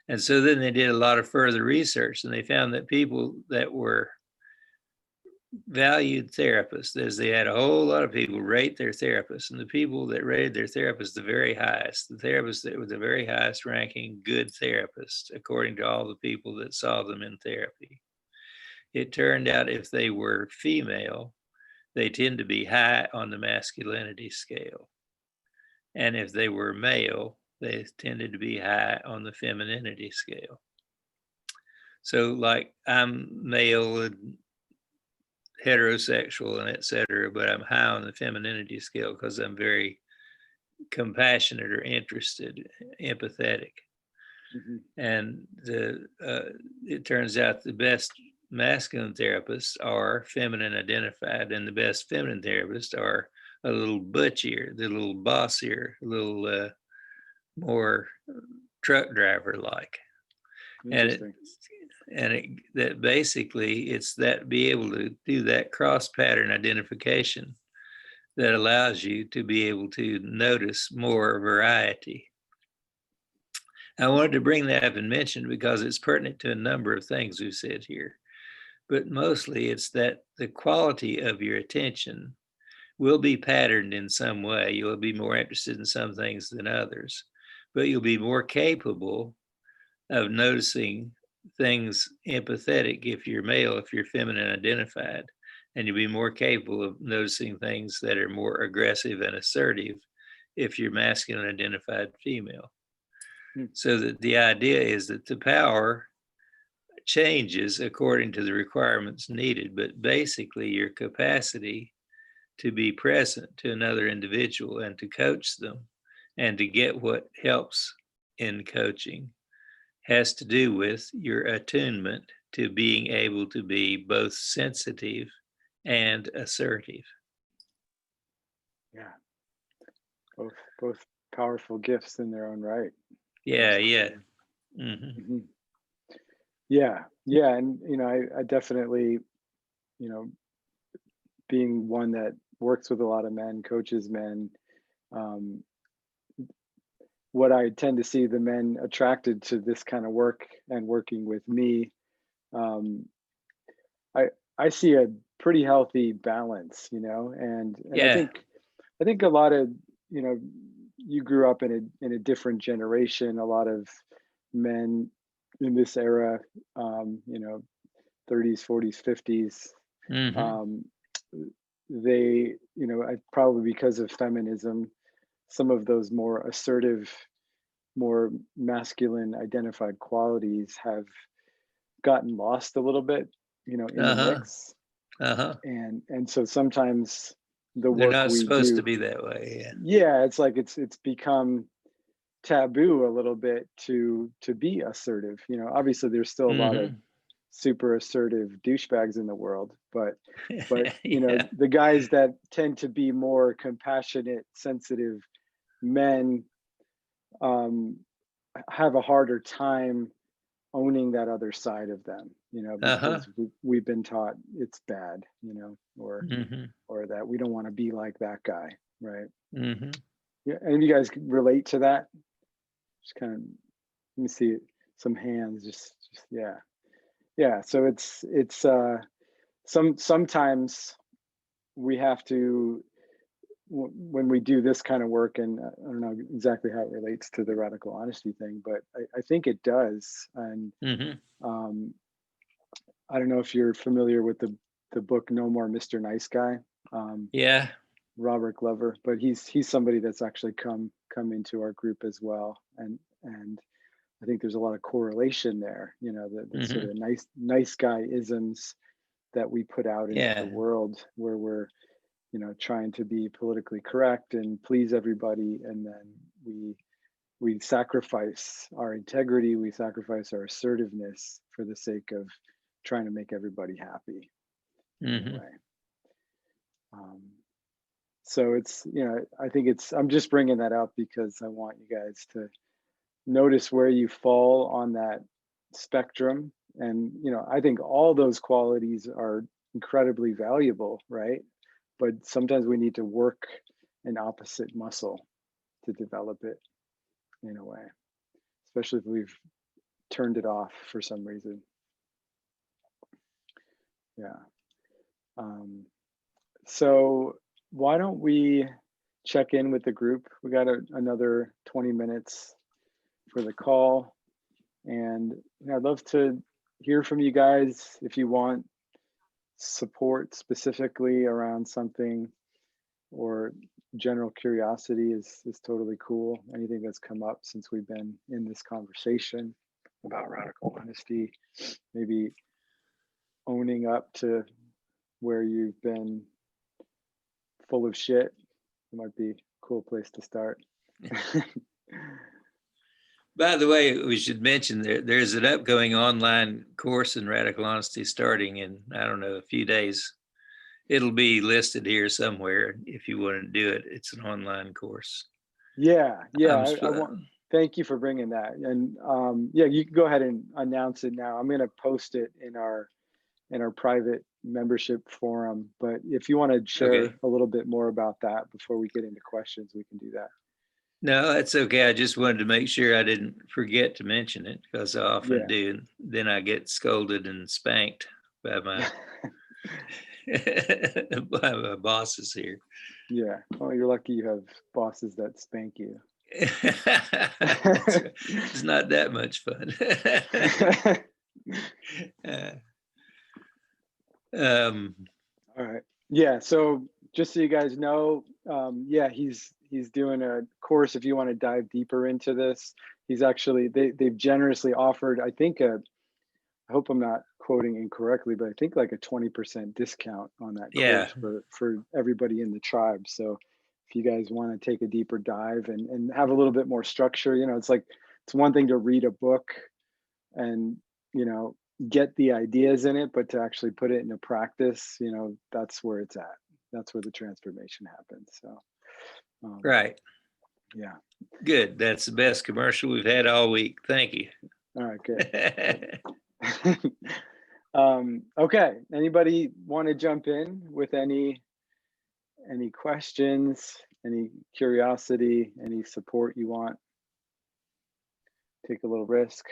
And so then they did a lot of further research, and they found that people that were valued therapists, as they had a whole lot of people rate their therapists, and the people that rated their therapists the very highest, the therapists that were the very highest ranking good therapists, according to all the people that saw them in therapy. It turned out if they were female, they tend to be high on the masculinity scale. And if they were male, they tended to be high on the femininity scale. So like I'm male and heterosexual and et cetera, but I'm high on the femininity scale because I'm very compassionate or interested, empathetic. Mm-hmm. And it turns out the best masculine therapists are feminine identified, and the best feminine therapists are a little butchier, a little bossier, a little more truck driver like. And that basically it's that be able to do that cross pattern identification that allows you to be able to notice more variety. I wanted to bring that up and mention because it's pertinent to a number of things we've said here. But mostly it's that the quality of your attention will be patterned in some way. You'll be more interested in some things than others, but you'll be more capable of noticing things empathetic if you're male, if you're feminine identified, and you'll be more capable of noticing things that are more aggressive and assertive if you're masculine identified female. So that the idea is that the power changes according to the requirements needed, but basically your capacity to be present to another individual and to coach them and to get what helps in coaching has to do with your attunement to being able to be both sensitive and assertive. Yeah, both powerful gifts in their own right. Yeah, yeah. Mm-hmm. Mm-hmm. Yeah, and I definitely, being one that works with a lot of men, coaches men, what I tend to see the men attracted to this kind of work and working with me, I see a pretty healthy balance, and yeah. I think a lot of, you grew up in a different generation, a lot of men in this era, 30s, 40s, 50s, Mm-hmm. they, probably because of feminism, some of those more assertive, more masculine identified qualities have gotten lost a little bit, in the mix. And so sometimes the They're work not we supposed do, to be that way. Yeah, it's like it's become taboo a little bit to be assertive. Obviously there's still a lot of super assertive douchebags in the world, but Yeah. the guys that tend to be more compassionate, sensitive men, have a harder time owning that other side of them, Uh-huh. because we've been taught it's bad, or Mm-hmm. that we don't want to be like that guy, right? Mm-hmm. Yeah, and you guys can relate to that. Just kind of, let me see some hands. Just yeah. So it's sometimes we have to, when we do this kind of work, and I don't know exactly how it relates to the radical honesty thing, but I think it does. And Mm-hmm. I don't know if you're familiar with the book No More Mr. Nice Guy, Yeah. Robert Glover, but he's somebody that's actually come into our group as well, and I think there's a lot of correlation there. The sort Mm-hmm. of nice guy isms that we put out into the Yeah. world, where we're trying to be politically correct and please everybody, and then we sacrifice our integrity, we sacrifice our assertiveness for the sake of trying to make everybody happy in a Mm-hmm. way. So it's, I think I'm just bringing that up because I want you guys to notice where you fall on that spectrum. And, I think all those qualities are incredibly valuable, right? But sometimes we need to work an opposite muscle to develop it in a way, especially if we've turned it off for some reason. Yeah. So why don't we check in with the group? We got another 20 minutes for the call. And I'd love to hear from you guys if you want support specifically around something, or general curiosity is totally cool. Anything that's come up since we've been in this conversation about radical honesty, maybe owning up to where you've been full of shit, it might be a cool place to start. By the way, we should mention there's an upcoming online course in radical honesty starting in, I don't know, a few days. It'll be listed here somewhere if you want to do it. It's an online course. Yeah. I want. Thank you for bringing that. And yeah, you can go ahead and announce it now. I'm going to post it in our private membership forum. But if you want to share a little bit more about that before we get into questions, we can do that. No, that's okay. I just wanted to make sure I didn't forget to mention it, because I often do. And then I get scolded and spanked by my by my bosses here. Yeah. Oh, you're lucky you have bosses that spank you. It's not that much fun. All right. Yeah. So just so you guys know, yeah, he's doing a course. If you want to dive deeper into this, he's actually, they've generously offered, I think, I hope I'm not quoting incorrectly, but I think like a 20% discount on that course for everybody in the tribe. So if you guys want to take a deeper dive and have a little bit more structure, it's one thing to read a book and, get the ideas in it, but to actually put it into practice, that's where it's at. That's where the transformation happens. So, right. Yeah. Good. That's the best commercial we've had all week. Thank you. All right, good. Okay. Anybody want to jump in with any questions, any curiosity, any support you want? Take a little risk.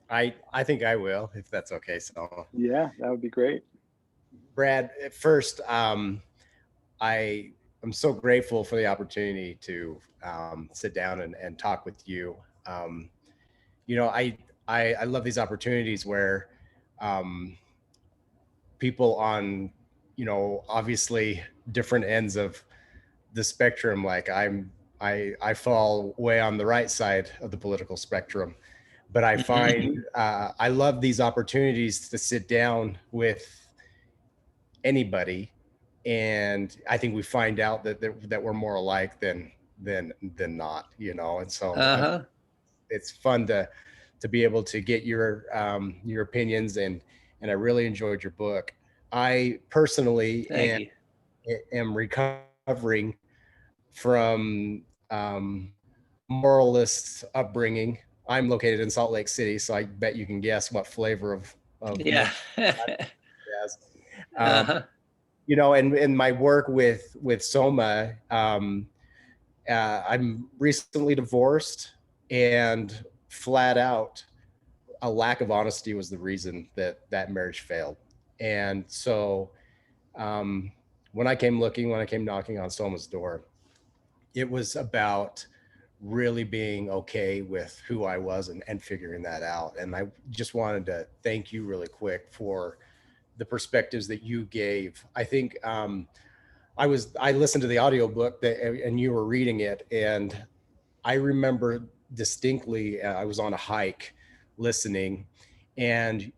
I think I will, if that's okay. So yeah, that would be great. Brad, at first, I am so grateful for the opportunity to sit down and talk with you. I love these opportunities where people on, obviously different ends of the spectrum, like I fall way on the right side of the political spectrum. But I find I love these opportunities to sit down with anybody, and I think we find out that we're more alike than not, and so it's fun to be able to get your opinions, and I really enjoyed your book. I personally am recovering from moralist upbringing. I'm located in Salt Lake City, so I bet you can guess what flavor of Yeah. yes. Uh-huh. You know, and in my work with Soma, I'm recently divorced, and flat out, a lack of honesty was the reason that marriage failed. And so, when I came knocking on Soma's door, it was about really being okay with who I was and figuring that out. And I just wanted to thank you really quick for the perspectives that you gave. I think I listened to the audiobook and you were reading it, and I remember distinctly, I was on a hike listening, and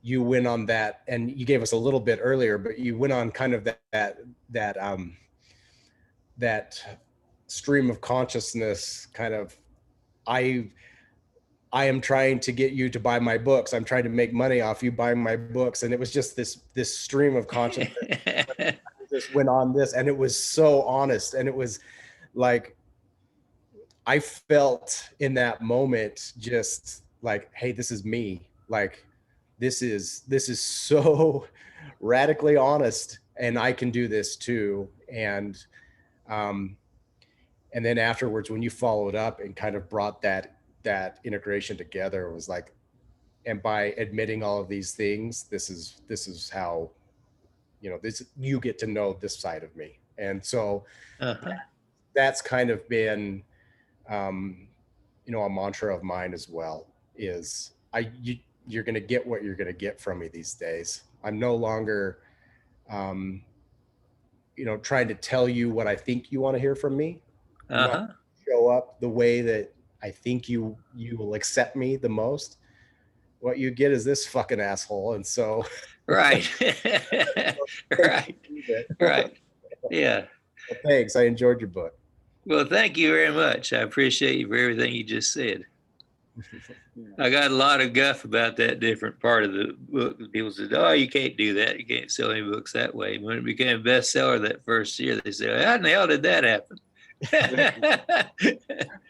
you went on that, and you gave us a little bit earlier, but you went on kind of that stream of consciousness kind of, I am trying to get you to buy my books. I'm trying to make money off you buying my books. And it was just this stream of consciousness just went on this, and it was so honest. And it was like, I felt in that moment just like, hey, this is me. Like, this is so radically honest, and I can do this too. And then afterwards, when you followed up and kind of brought that integration together, it was like, and by admitting all of these things, this is how, you get to know this side of me. And so that's kind of been, a mantra of mine as well, is you're going to get what you're going to get from me these days. I'm no longer, trying to tell you what I think you want to hear from me. Show up the way that I think you will accept me the most. What you get is this fucking asshole. And so right. Right. Right. Yeah. Well, thanks. I enjoyed your book. Well, thank you very much. I appreciate you for everything you just said. I got a lot of guff about that different part of the book. People said, "Oh, you can't do that. You can't sell any books that way." When it became a bestseller that first year, they said, "How in the hell did that happen?"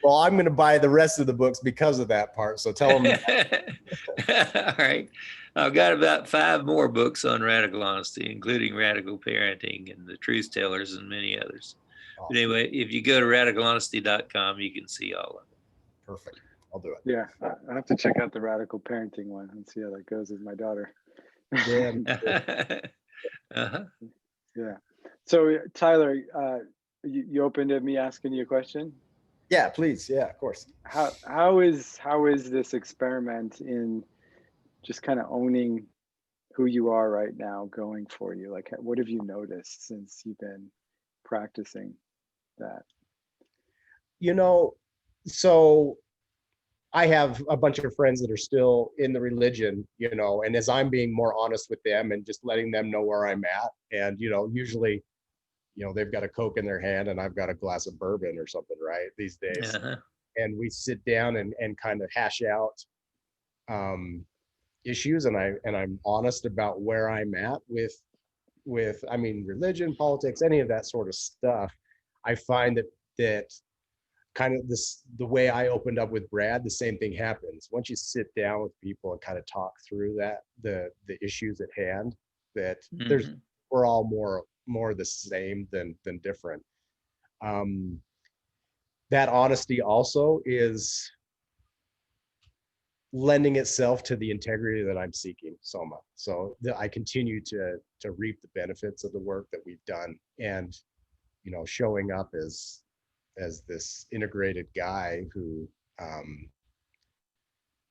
Well, I'm going to buy the rest of the books because of that part. So tell them that. All right. I've got about 5 more books on radical honesty, including radical parenting and the truth tellers and many others. Awesome. But anyway, if you go to radicalhonesty.com, you can see all of it. Perfect. I'll do it. Yeah, I have to check out the radical parenting one and see how that goes with my daughter. Yeah. Yeah. So Tyler, you open to me asking you a question? Yeah, please. Yeah, of course. How is this experiment in just kind of owning who you are right now going for you? Like, what have you noticed since you've been practicing that? So I have a bunch of friends that are still in the religion, and as I'm being more honest with them and just letting them know where I'm at, and, usually, they've got a Coke in their hand and I've got a glass of bourbon or something, right, these days. And we sit down and kind of hash out issues, and I'm honest about where I'm at with religion, politics, any of that sort of stuff. I find that kind of the way I opened up with Brad, the same thing happens. Once you sit down with people and kind of talk through the issues at hand, that we're all more the same than different. That honesty also is lending itself to the integrity that I'm seeking, Soma. So I continue to reap the benefits of the work that we've done, and showing up as this integrated guy who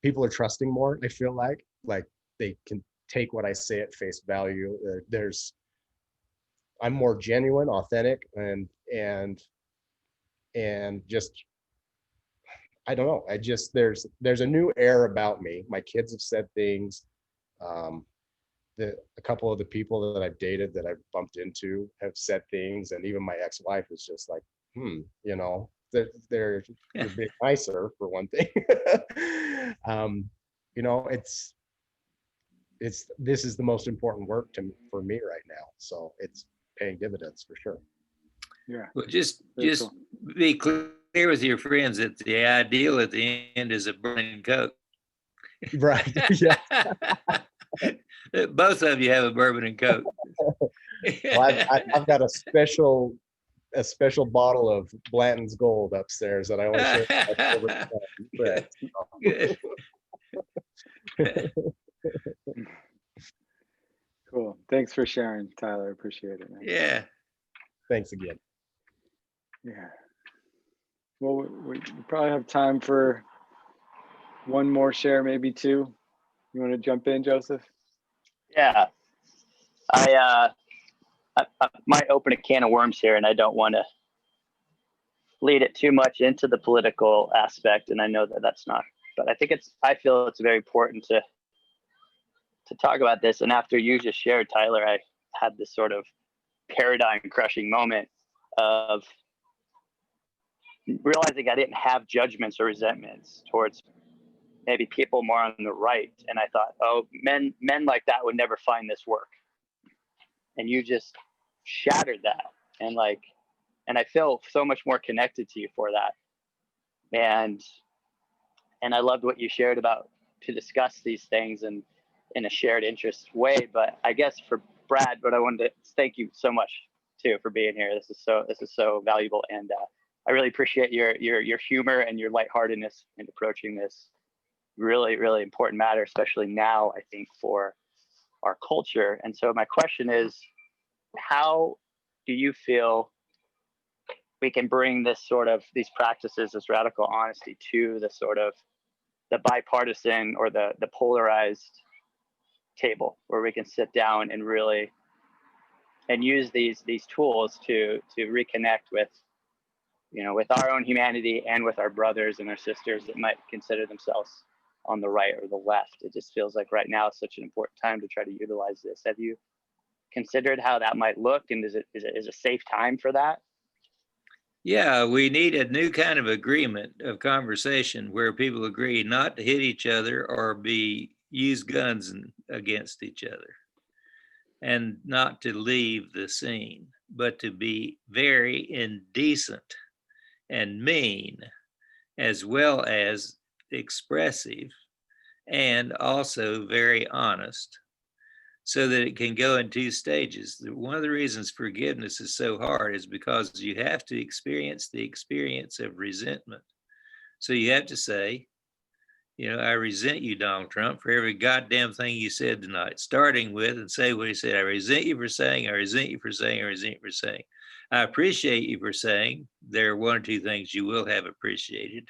people are trusting more. I feel like they can take what I say at face value. I'm more genuine, authentic, and just, I don't know. There's a new air about me. My kids have said things. A couple of the people that I've dated, that I've bumped into, have said things, and even my ex-wife is just like, they're a bit nicer, for one thing. This is the most important work for me right now. So it's paying dividends for sure. Yeah. Well, just be clear with your friends that the ideal at the end is a burning Coke. Right. Yeah. Both of you have a bourbon and Coke. Well, I've got a special bottle of Blanton's Gold upstairs that I only share with my favorite friends. Good. Cool. Thanks for sharing, Tyler. Appreciate it, man. Yeah. Thanks again. Yeah. Well, we probably have time for one more share, maybe two. You want to jump in, Joseph? Yeah. I might open a can of worms here, and I don't want to lead it too much into the political aspect. And I know that that's not, but I feel it's very important to talk about this. And after you just shared, Tyler, I had this sort of paradigm crushing moment of realizing I didn't have judgments or resentments towards maybe people more on the right. And I thought, oh, men like that would never find this work. And you just shattered that. And I feel so much more connected to you for that. And I loved what you shared about to discuss these things and in a shared interest way. But I guess for Brad, but I wanted to thank you so much too for being here. This is so valuable, and I really appreciate your humor and your lightheartedness in approaching this really, really important matter, especially now, I think, for our culture. And so my question is, how do you feel we can bring these practices, this radical honesty, to the sort of the bipartisan or the polarized table, where we can sit down and really and use these tools to reconnect with our own humanity and with our brothers and our sisters that might consider themselves on the right or the left. It just feels like right now is such an important time to try to utilize this. Have you considered how that might look, and is it a safe time for that? Yeah, we need a new kind of agreement of conversation where people agree not to hit each other or use guns against each other, and not to leave the scene, but to be very indecent and mean, as well as expressive, and also very honest, so that it can go in two stages. One of the reasons forgiveness is so hard is because you have to experience the experience of resentment. So you have to say, I resent you, Donald Trump, for every goddamn thing you said tonight, starting with and say what he said. I resent you for saying, I resent you for saying, I resent you for saying. I appreciate you for saying. There are one or two things you will have appreciated.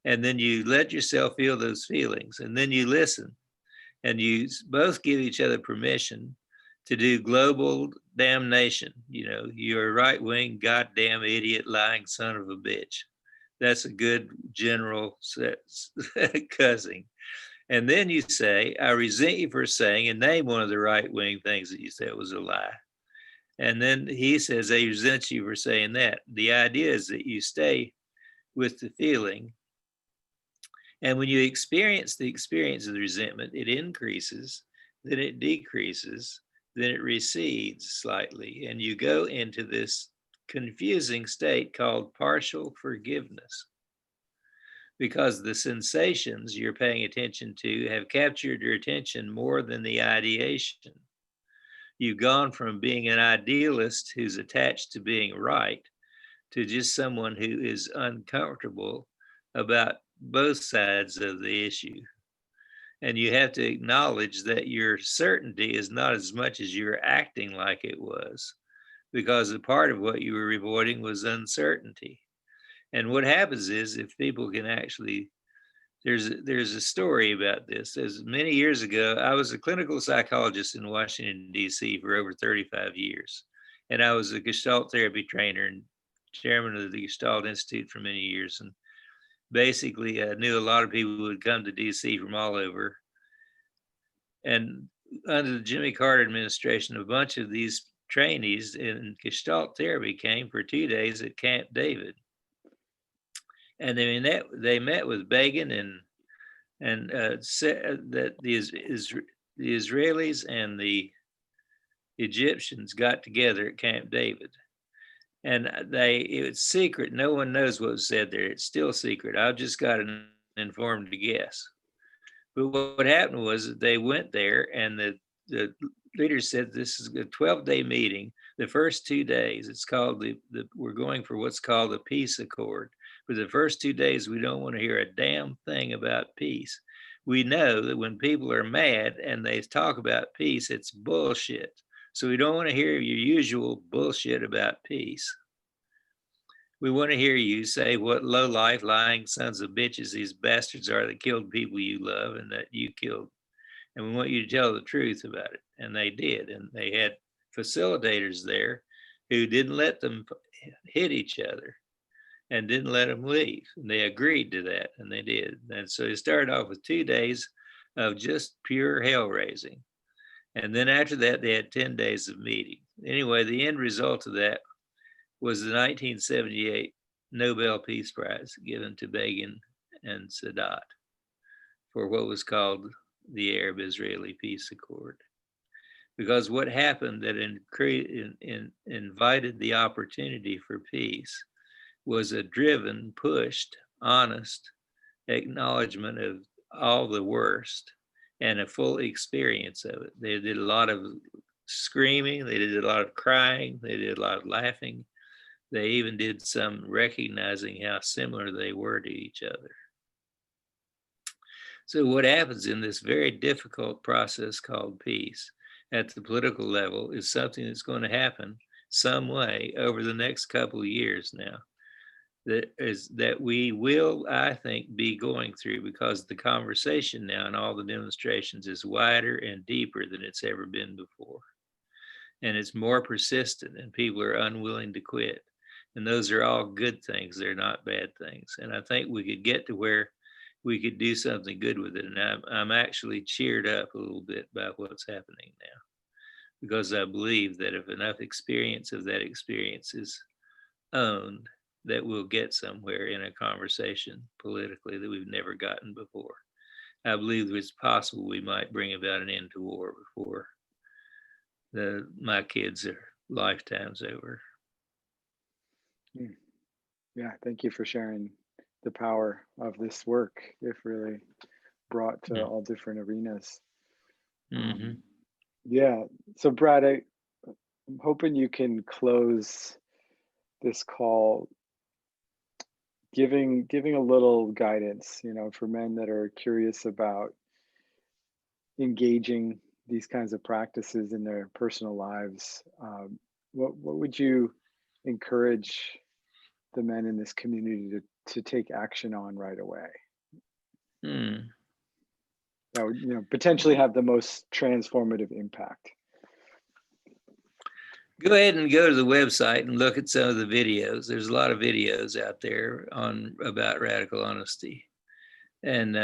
And then you let yourself feel those feelings, and then you listen. And you both give each other permission to do global damnation. You're a right-wing, goddamn idiot, lying son of a bitch. That's a good general cussing. And then you say, I resent you for saying, and name one of the right-wing things that you said was a lie. And then he says, I resent you for saying that. The idea is that you stay with the feeling. And when you experience the experience of the resentment, it increases, then it decreases, then it recedes slightly. And you go into this confusing state called partial forgiveness, because the sensations you're paying attention to have captured your attention more than the ideation. You've gone from being an idealist who's attached to being right to just someone who is uncomfortable about both sides of the issue. And you have to acknowledge that your certainty is not as much as you're acting like it was, because a part of what you were avoiding was uncertainty. And what happens is, if people can actually, there's a story about this. As many years ago, I was a clinical psychologist in Washington, D.C. for over 35 years. And I was a Gestalt therapy trainer and chairman of the Gestalt Institute for many years. And basically, I knew a lot of people would come to D.C. from all over. And under the Jimmy Carter administration, a bunch of these trainees in Gestalt therapy came for 2 days at Camp David. And they met with Begin and said that the Israelis and the Egyptians got together at Camp David. And it's secret. No one knows what was said there. It's still secret. I've just got an informed guess. But what happened was that they went there, and the leaders said this is a 12-day meeting. The first 2 days, it's called we're going for what's called the peace accord. For the first 2 days, we don't want to hear a damn thing about peace. We know that when people are mad and they talk about peace, it's bullshit. So we don't want to hear your usual bullshit about peace. We want to hear you say what low-life, lying sons of bitches these bastards are that killed people you love and that you killed. And we want you to tell the truth about it. And they did. And they had facilitators there who didn't let them hit each other and didn't let them leave. And they agreed to that, and they did. And so it started off with 2 days of just pure hell raising. And then after that, they had 10 days of meeting. Anyway, the end result of that was the 1978 Nobel Peace Prize given to Begin and Sadat for what was called the Arab-Israeli Peace Accord. Because what happened that invited the opportunity for peace was a driven, pushed, honest acknowledgement of all the worst and a full experience of it. They did a lot of screaming, they did a lot of crying, they did a lot of laughing. They even did some recognizing how similar they were to each other. So what happens in this very difficult process called peace at the political level is something that's going to happen some way over the next couple of years now. That we will, I think, be going through, because the conversation now and all the demonstrations is wider and deeper than it's ever been before. And it's more persistent, and people are unwilling to quit. And those are all good things. They're not bad things. And I think we could get to where we could do something good with it. And I'm actually cheered up a little bit by what's happening now, because I believe that if enough experience of that experience is owned, that we'll get somewhere in a conversation politically that we've never gotten before. I believe it's possible we might bring about an end to war before my kids' lifetime's over. Yeah, thank you for sharing the power of this work, if really brought to all different arenas. Mm-hmm. Yeah, so Brad, I'm hoping you can close this call giving a little guidance, for men that are curious about engaging these kinds of practices in their personal lives. What would you encourage the men in this community to take action on right away? That would, potentially have the most transformative impact. Go ahead and go to the website and look at some of the videos. There's a lot of videos out there about radical honesty. And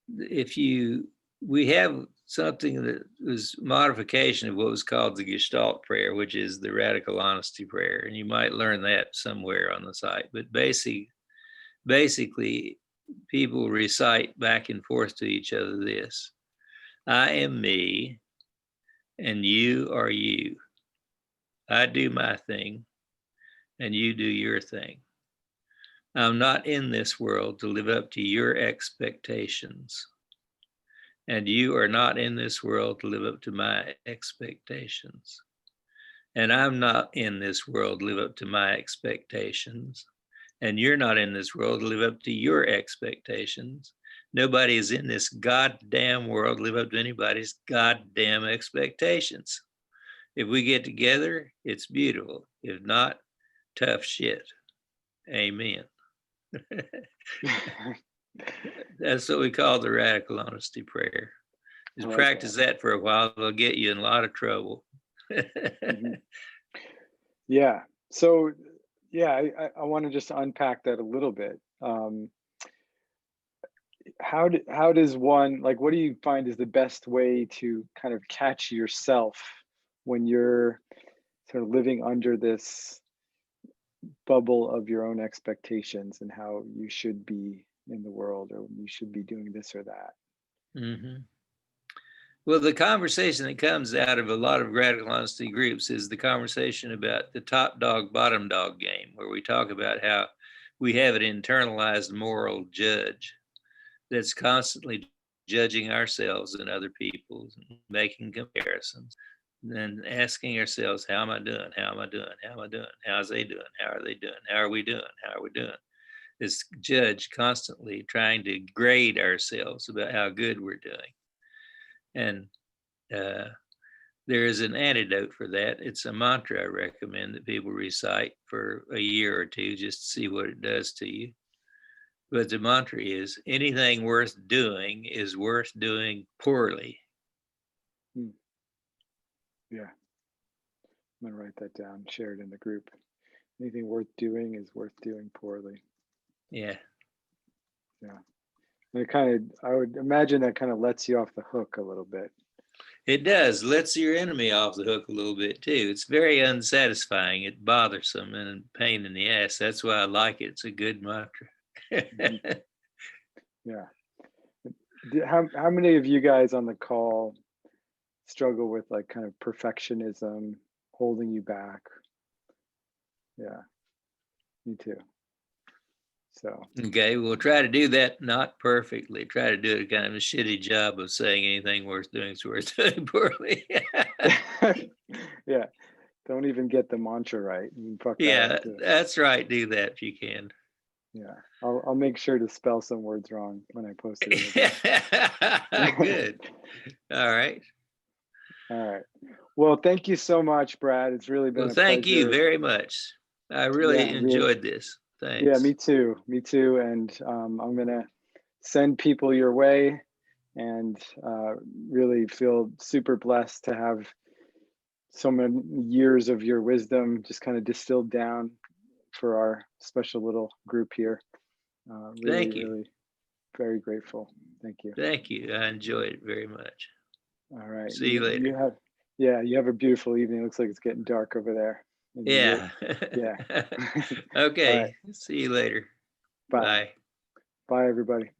we have something that was modification of what was called the Gestalt prayer, which is the radical honesty prayer. And you might learn that somewhere on the site. But basically, people recite back and forth to each other this: I am me, and you are you. I do my thing, and you do your thing. I'm not in this world to live up to your expectations, and you are not in this world to live up to my expectations. And I'm not in this world to live up to my expectations, and you're not in this world to live up to your expectations. Nobody is in this goddamn world to live up to anybody's goddamn expectations. If we get together, it's beautiful. If not, tough shit. Amen. That's what we call the radical honesty prayer. Just practice that for a while. It'll get you in a lot of trouble. Yeah. So, I want to just unpack that a little bit. How does one, what do you find is the best way to kind of catch yourself when you're sort of living under this bubble of your own expectations and how you should be in the world, or you should be doing this or that? Well, the conversation that comes out of a lot of radical honesty groups is the conversation about the top dog, bottom dog game, where we talk about how we have an internalized moral judge that's constantly judging ourselves and other people, making comparisons, and asking ourselves, how am I doing? How am I doing? How am I doing? How's they doing? How are they doing? How are we doing? How are we doing? This judge constantly trying to grade ourselves about how good we're doing. And there is an antidote for that. It's a mantra I recommend that people recite for a year or two just to see what it does to you. But the mantra is, anything worth doing is worth doing poorly. Yeah. I'm going to write that down, share it in the group. Anything worth doing is worth doing poorly. Yeah. Yeah. And I would imagine that kind of lets you off the hook a little bit. It does. Lets your enemy off the hook a little bit too. It's very unsatisfying. It's bothersome and a pain in the ass. That's why I like it. It's a good mantra. Yeah. How many of you guys on the call struggle with like kind of perfectionism holding you back? Yeah, me too. So okay, we'll try to do that not perfectly. Try to do a kind of a shitty job of saying anything worth doing is worth doing poorly. yeah, don't even get the mantra right. You can fuck that Yeah, up too. that's right. Do that if you can. Yeah, I'll make sure to spell some words wrong when I post it. Good. All right. All right. Well, thank you so much, Brad. It's really been Well, a thank you pleasure. very much. I really Yeah, enjoyed this. Thanks. Yeah, me too. Me too. And I'm gonna send people your way, and really feel super blessed to have so many years of your wisdom just kind of distilled down for our special little group here. Really, Thank you. really very grateful. Thank you. Thank you. I enjoyed it very much. All right. See you later. You have a beautiful evening. It looks like it's getting dark over there. Yeah. Yeah. Okay. All right. See you later. Bye. Bye. Bye, everybody.